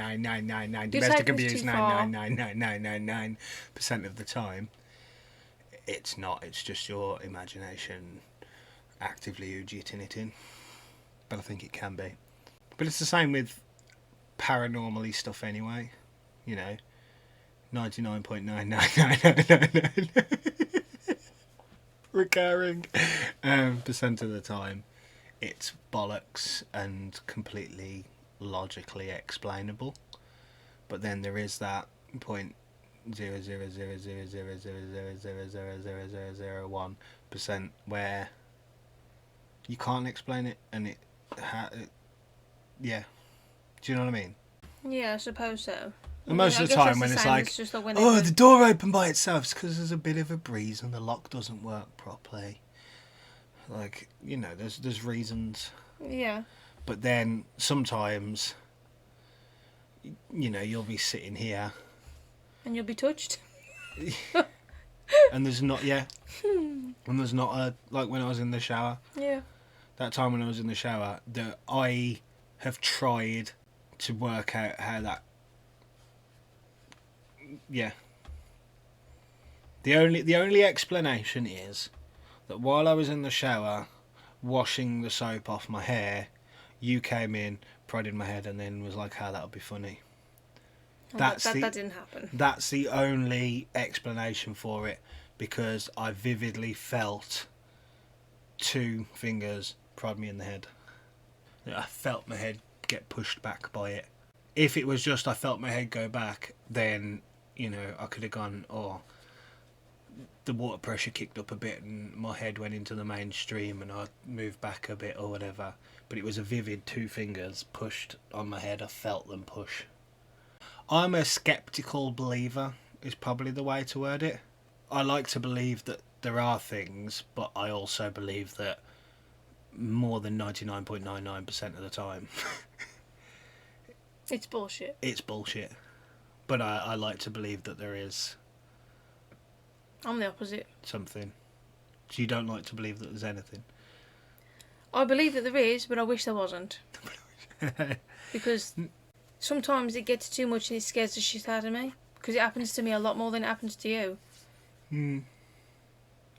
9999999 You're domestic taking us abuse too far. 9999999% of the time. It's not. It's just your imagination actively ujitting it in. But I think it can be. But it's the same with paranormal-y stuff anyway. You know, 99.99999 recurring percent of the time, it's bollocks and completely logically explainable. But then there is that 0.0000000000001% where you can't explain it, and yeah. Do you know what I mean? Yeah, I suppose so. And most I of the guess time that's when the it's same like, as just like oh, the door opened by itself, it's because there's a bit of a breeze and the lock doesn't work properly. Like, you know, there's reasons. Yeah. But then sometimes, you know, you'll be sitting here And you'll be touched. and there's not, yeah. And there's not a, like when I was in the shower. Yeah. That time when I was in the shower, that I have tried to work out how that. Yeah. The only explanation is that while I was in the shower, washing the soap off my hair, you came in, prodded my head, and then was like, "How that would be funny." That didn't happen. That's the only explanation for it, because I vividly felt 2 fingers prod me in the head. I felt my head get pushed back by it. If it was just I felt my head go back, then, you know, I could have gone, oh, the water pressure kicked up a bit and my head went into the mainstream and I moved back a bit or whatever. But it was a vivid 2 fingers pushed on my head. I felt them push. I'm a sceptical believer, is probably the way to word it. I like to believe that there are things, but I also believe that more than 99.99% of the time It's bullshit. it's bullshit. But I like to believe that there is I'm the opposite. something. So you don't like to believe that there's anything? I believe that there is, but I wish there wasn't. Because sometimes it gets too much and it scares the shit out of me. Because it happens to me a lot more than it happens to you.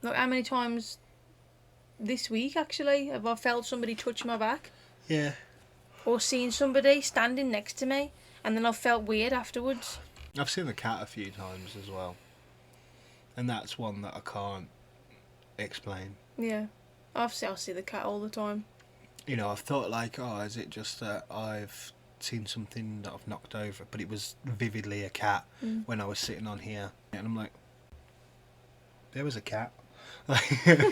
Like, how many times this week, actually, have I felt somebody touch my back? Yeah. Or seen somebody standing next to me, and then I've felt weird afterwards. I've seen the cat a few times as well. And that's one that I can't explain. Yeah. I see the cat all the time. You know, I've thought like, oh, is it just that I've seen something that I've knocked over? But it was vividly a cat when I was sitting on here, and I'm like, there was a cat.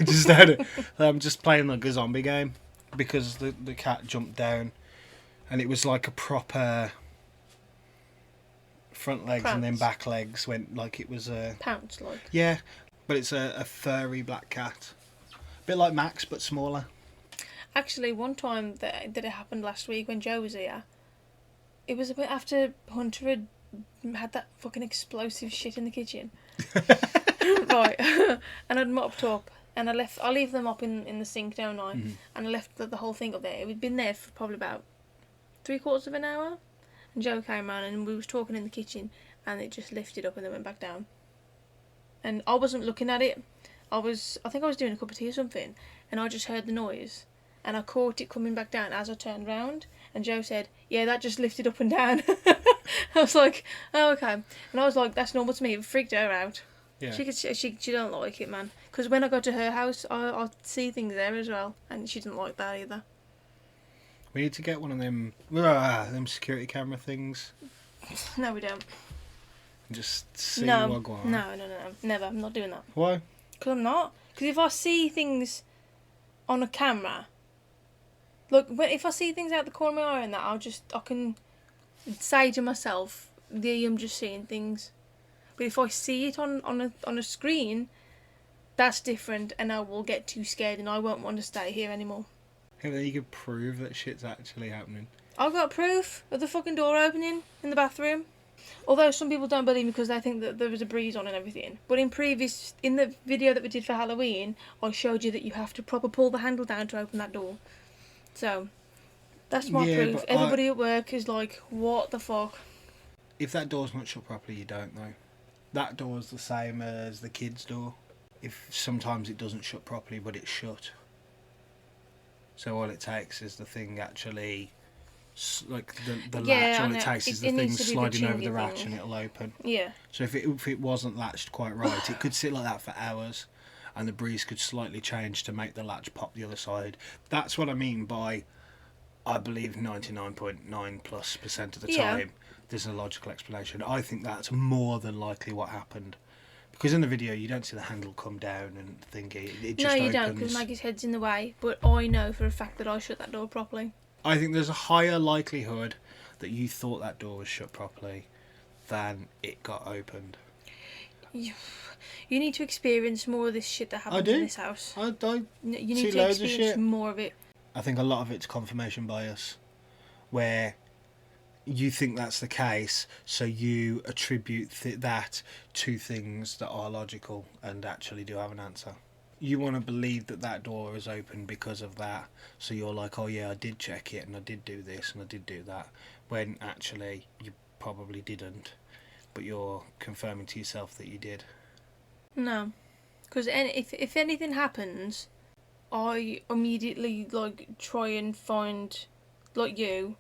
Just had it. I'm just playing like a zombie game because the cat jumped down, and it was like a proper front legs and then Prance. back legs went like it was a Pounce like. yeah, but it's a furry black cat, a bit like Max but smaller. Actually, one time that it happened last week when Joe was here, it was a bit after Hunter had that fucking explosive shit in the kitchen. Right. And I'd mopped up, and I leave them up in the sink, don't I? Mhm. And I left the whole thing up there. It had been there for probably about 3/4 of an hour. And Joe came around and we was talking in the kitchen, and it just lifted up and then went back down. And I wasn't looking at it. I think I was doing a cup of tea or something, and I just heard the noise. And I caught it coming back down as I turned round, and Joe said, "Yeah, that just lifted up and down." I was like, "Oh, okay." And I was like, "That's normal to me." It freaked her out. Yeah. She don't like it, man. Because when I go to her house, I see things there as well, and she didn't like that either. We need to get one of them security camera things No, we don't. and just see No, what go on. no, never. I'm not doing that. Why? Because I'm not. Because if I see things on a camera, look, if I see things out the corner of my eye and that, I can say to myself, "There, I'm just seeing things." But if I see it on a screen, that's different, and I will get too scared, and I won't want to stay here anymore. Yeah, then you could prove that shit's actually happening. I've got proof of the fucking door opening in the bathroom. Although some people don't believe me because they think that there was a breeze on and everything. But in the video that we did for Halloween, I showed you that you have to proper pull the handle down to open that door. So, that's my proof. but Everybody at work is like, what the fuck? If that door's not shut properly, you don't know. That door's the same as the kids' door. If sometimes it doesn't shut properly, but it's shut. So all it takes is the thing actually, like the Yeah, latch. I All know. it takes is the It thing needs to be the sliding over chingy the latch thing. and it'll open. Yeah. So if it wasn't latched quite right, it could sit like that for hours, and the breeze could slightly change to make the latch pop the other side. That's what I mean by, I believe 99.9+% of the Yeah. time there's a logical explanation. I think that's more than likely what happened. Because in the video you don't see the handle come down and think it just No, you opens. don't, because Maggie's head's in the way. But I know for a fact that I shut that door properly. I think there's a higher likelihood that you thought that door was shut properly than it got opened. You need to experience more of this shit that happens do. in this house. I You see need to loads of experience shit. more of it. I think a lot of it's confirmation bias, where you think that's the case, so you attribute that to things that are logical and actually do have an answer. You want to believe that that door is open because of that, so you're like, oh yeah, I did check it and I did do this and I did do that, when actually you probably didn't, but you're confirming to yourself that you did. No. Because if anything happens, I immediately try and find, like you,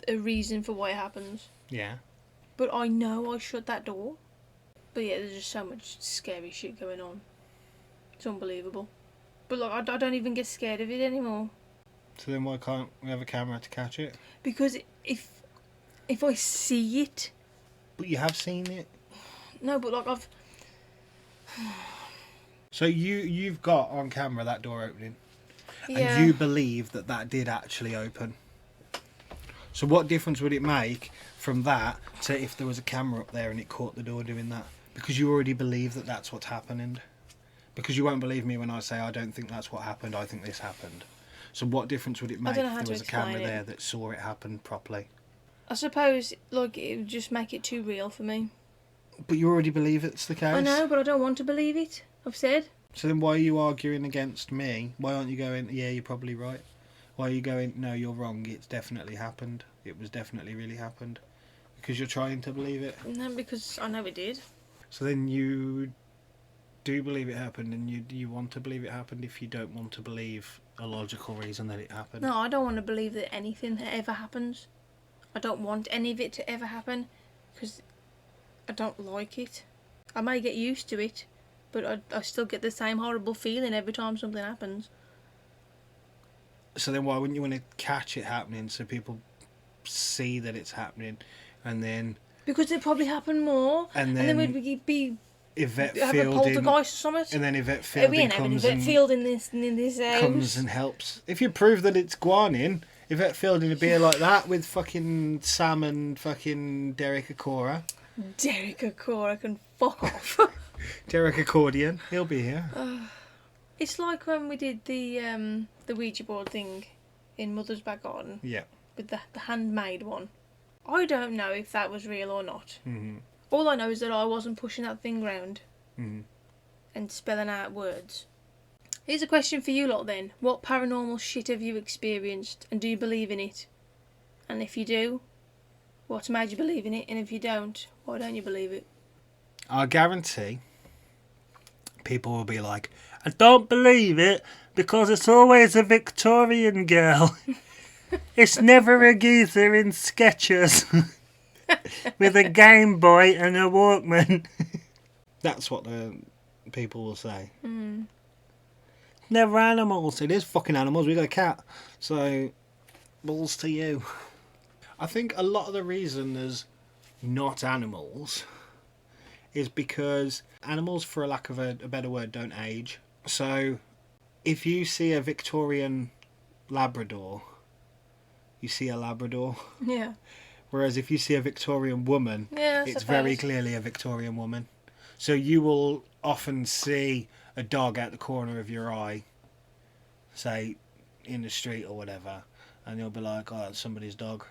a reason for why it happens. Yeah. But I know I shut that door. But yeah, there's just so much scary shit going on. It's unbelievable. But I don't even get scared of it anymore. So then why can't we have a camera to catch it? Because if I see it... But you have seen it. No, but I've... So you've got on camera that door opening. Yeah. And you believe that that did actually open. So what difference would it make from that to if there was a camera up there and it caught the door doing that? Because you already believe that that's what's happening. Because you won't believe me when I say I don't think that's what happened, I think this happened. So what difference would it make don't know how if to there was a camera explain it. there that saw it happen properly? I suppose, it would just make it too real for me. But you already believe it's the case. I know, but I don't want to believe it. I've said. So then why are you arguing against me? Why aren't you going, yeah, you're probably right? Why are you going, no, you're wrong, it's definitely happened. It was definitely really happened. Because you're trying to believe it. No, because I know it did. So then you do believe it happened, and you want to believe it happened if you don't want to believe a logical reason that it happened. No, I don't want to believe that anything that ever happens. I don't want any of it to ever happen, because I don't like it. I may get used to it, but I still get the same horrible feeling every time something happens. So then why wouldn't you want to catch it happening so people see that it's happening, and then Because it probably happen more, and then we'd be Yvette have a Fielding, poltergeist or something. and then Yvette We Fielding ain't having comes Yvette and Fielding in this house. comes and helps. If you prove that it's guanin, Yvette Fielding would be like that with fucking Sam and fucking Derek Acora. Derek Acora can fuck off. Derek Accordion, he'll be here. It's like when we did the Ouija board thing in Mother's back garden. Yeah. With the handmade one. I don't know if that was real or not. Mm-hmm. All I know is that I wasn't pushing that thing round Mm-hmm. and spelling out words. Here's a question for you lot then. What paranormal shit have you experienced, and do you believe in it? And if you do, what's made you believe in it? And if you don't, why don't you believe it? I guarantee people will be like, I don't believe it because it's always a Victorian girl. It's never a geezer in Skechers with a Game Boy and a Walkman. That's what the people will say. Mm. Never animals. It is fucking animals. We got a cat. So, balls to you. I think a lot of the reason there's not animals is because animals, for a lack of a better word, don't age. So, if you see a Victorian Labrador, you see a Labrador. Yeah. Whereas if you see a Victorian woman, Yeah, it's very clearly a Victorian woman. So you will often see a dog out the corner of your eye, say, in the street or whatever, and you'll be like, oh, that's somebody's dog.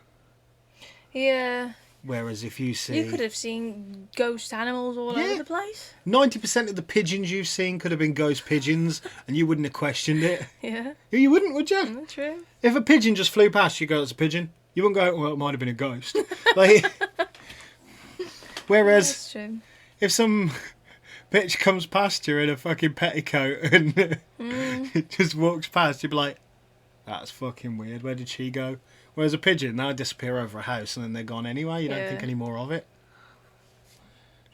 Yeah. Whereas if you see... You could have seen ghost animals all over the place. 90% of the pigeons you've seen could have been ghost pigeons, and you wouldn't have questioned it. Yeah. You wouldn't, would you? True. If a pigeon just flew past, you go, it's a pigeon. You wouldn't go, well, it might have been a ghost. Like, whereas, That's true. if some bitch comes past you in a fucking petticoat and just walks past, you'd be like, that's fucking weird. Where did she go? Whereas a pigeon, they'll disappear over a house and then they're gone anyway. You don't think any more of it.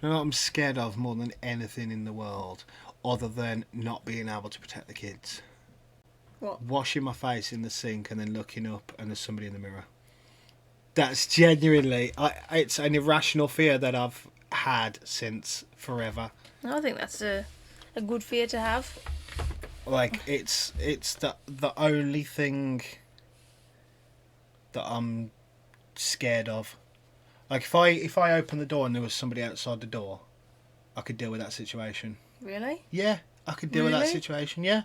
You know what I'm scared of more than anything in the world, other than not being able to protect the kids? What? Washing my face in the sink and then looking up and there's somebody in the mirror. That's genuinely... it's an irrational fear that I've had since forever. I think that's a good fear to have. Like, it's the only thing that I'm scared of. Like, if I opened the door and there was somebody outside the door, I could deal with that situation. Really? Yeah, I could deal with that Really? situation, yeah.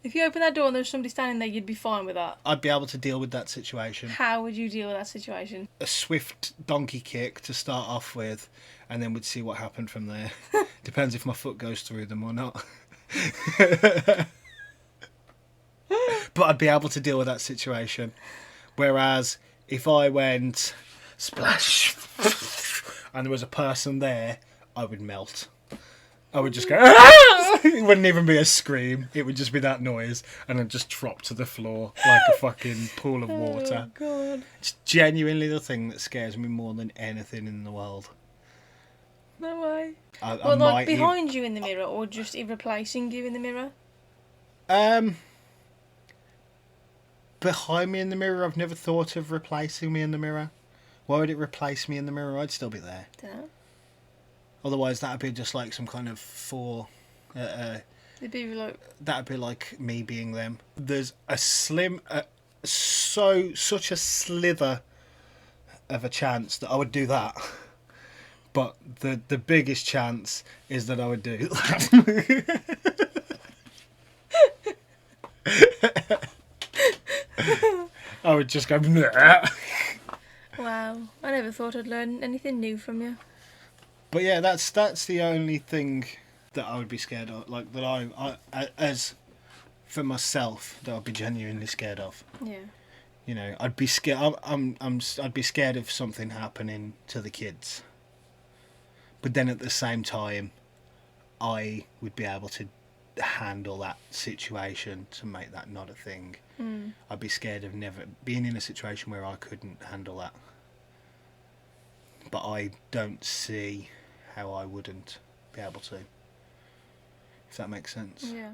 If you open that door and there was somebody standing there, you'd be fine with that. I'd be able to deal with that situation. How would you deal with that situation? A swift donkey kick to start off with, and then we'd see what happened from there. Depends if my foot goes through them or not. But I'd be able to deal with that situation. Whereas if I went splash and there was a person there, I would melt. I would just go, ah! It wouldn't even be a scream. It would just be that noise, and I'd just drop to the floor like a fucking pool of water. Oh, God. It's genuinely the thing that scares me more than anything in the world. No way. I Well, might like behind you in the mirror, or just replacing you in the mirror? Behind me in the mirror, I've never thought of replacing me in the mirror. Why would it replace me in the mirror? I'd still be there. Dunno. Otherwise, that'd be just like some kind of It'd be like... that'd be like me being them. There's a such a slither of a chance that I would do that. But the biggest chance is that I would do that. I would just go. Wow. I never thought I'd learn anything new from you. But yeah, that's the only thing that I would be scared of. Like that I as for myself, that I'd be genuinely scared of. Yeah. You know, I'd be scared. I'd be scared of something happening to the kids. But then at the same time, I would be able to handle that situation to make that not a thing. Mm. I'd be scared of never being in a situation where I couldn't handle that. But I don't see how I wouldn't be able to. If that makes sense. Yeah.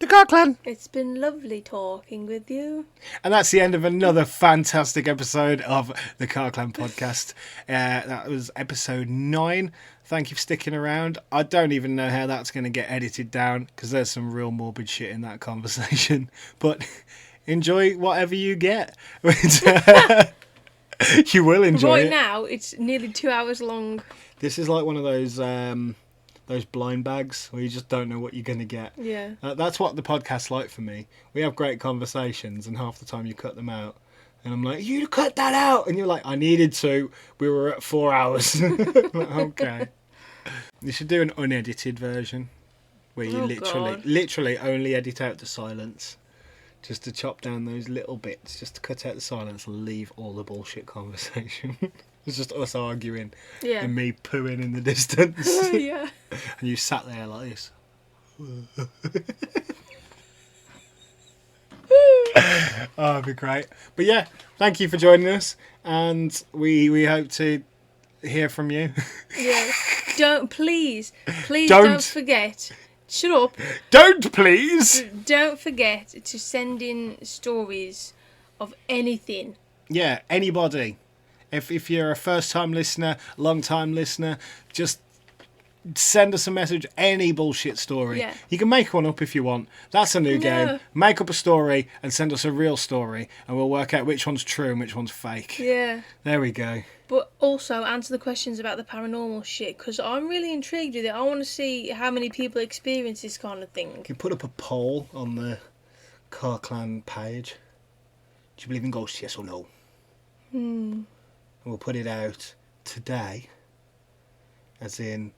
The Carr Clan. It's been lovely talking with you. And that's the end of another fantastic episode of the Carr Clan podcast. That was episode 9. Thank you for sticking around. I don't even know how that's going to get edited down because there's some real morbid shit in that conversation. But enjoy whatever you get. You will enjoy Right it. now, it's nearly 2 hours long. This is like one of those blind bags where you just don't know what you're going to get. Yeah. That's what the podcast's like for me. We have great conversations and half the time you cut them out. And I'm like, you cut that out! And you're like, I needed to. We were at 4 hours. Like, okay. You should do an unedited version where you literally only edit out the silence. Just to chop down those little bits. Just to cut out the silence and leave all the bullshit conversation. It's just us arguing and me pooing in the distance. Yeah. And you sat there like this. Oh, it'd be great. But yeah, thank you for joining us, and we hope to hear from you. Yeah. Please Don't. don't forget. Shut up. Don't please. Don't forget to send in stories of anything. Yeah, anybody. If you're a first-time listener, long-time listener, just send us a message, any bullshit story. Yeah. You can make one up if you want. That's a new No. game. Make up a story and send us a real story, and we'll work out which one's true and which one's fake. Yeah. There we go. But also answer the questions about the paranormal shit, because I'm really intrigued with it. I want to see how many people experience this kind of thing. You can put up a poll on the Carr Clan page. Do you believe in ghosts, yes or no? And we'll put it out today, as in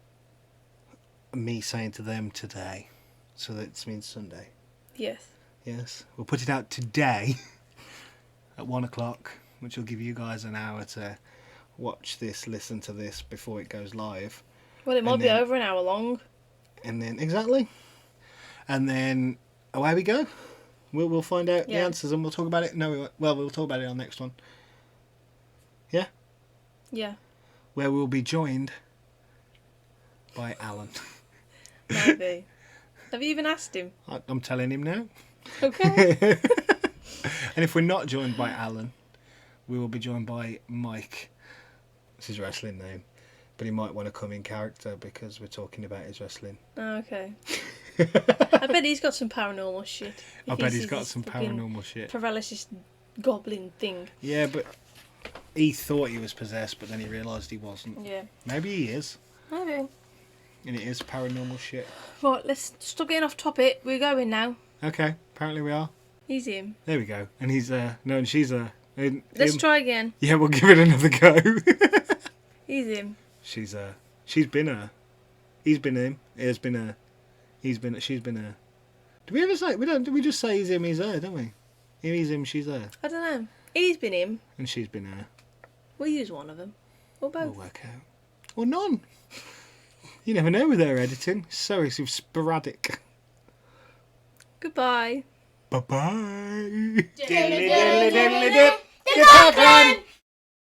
me saying to them today. So that means Sunday. Yes. Yes. We'll put it out today at 1 o'clock, which will give you guys an hour to watch this, listen to this before it goes live. Well, it might And be then- over an hour long. And then, exactly. And then away we go. We'll find out the Yeah. answers and we'll talk about it. No, we won't. Well, we'll talk about it on the next one. Yeah? Yeah. Where we'll be joined by Alan. Maybe. Have you even asked him? I'm telling him now. Okay. And if we're not joined by Alan, we will be joined by Mike. It's his wrestling name. But he might want to come in character because we're talking about his wrestling. Oh, okay. I bet he's got some paranormal shit. I bet he's got some paranormal shit. Paralysis goblin thing. Yeah, but he thought he was possessed, but then he realised he wasn't. Yeah. Maybe he is. Maybe. And it is paranormal shit. Right, let's stop getting off topic. We're going now. Okay, apparently we are. He's him. There we go. And he's no, and she's Let's try again. Yeah, we'll give it another go. He's him. She's been her. He's been him. It's been her. He's been. She's been her. Do we ever say we don't? Do we just say he's him? He's her, don't we? He's him. She's her. I don't know. He's been him. And she's been her. We'll use one of them. Or both. We'll work out. Or none. You never know with their editing. So sporadic. Goodbye. Bye bye. Diddly diddly diddly dip. The Carr Clan.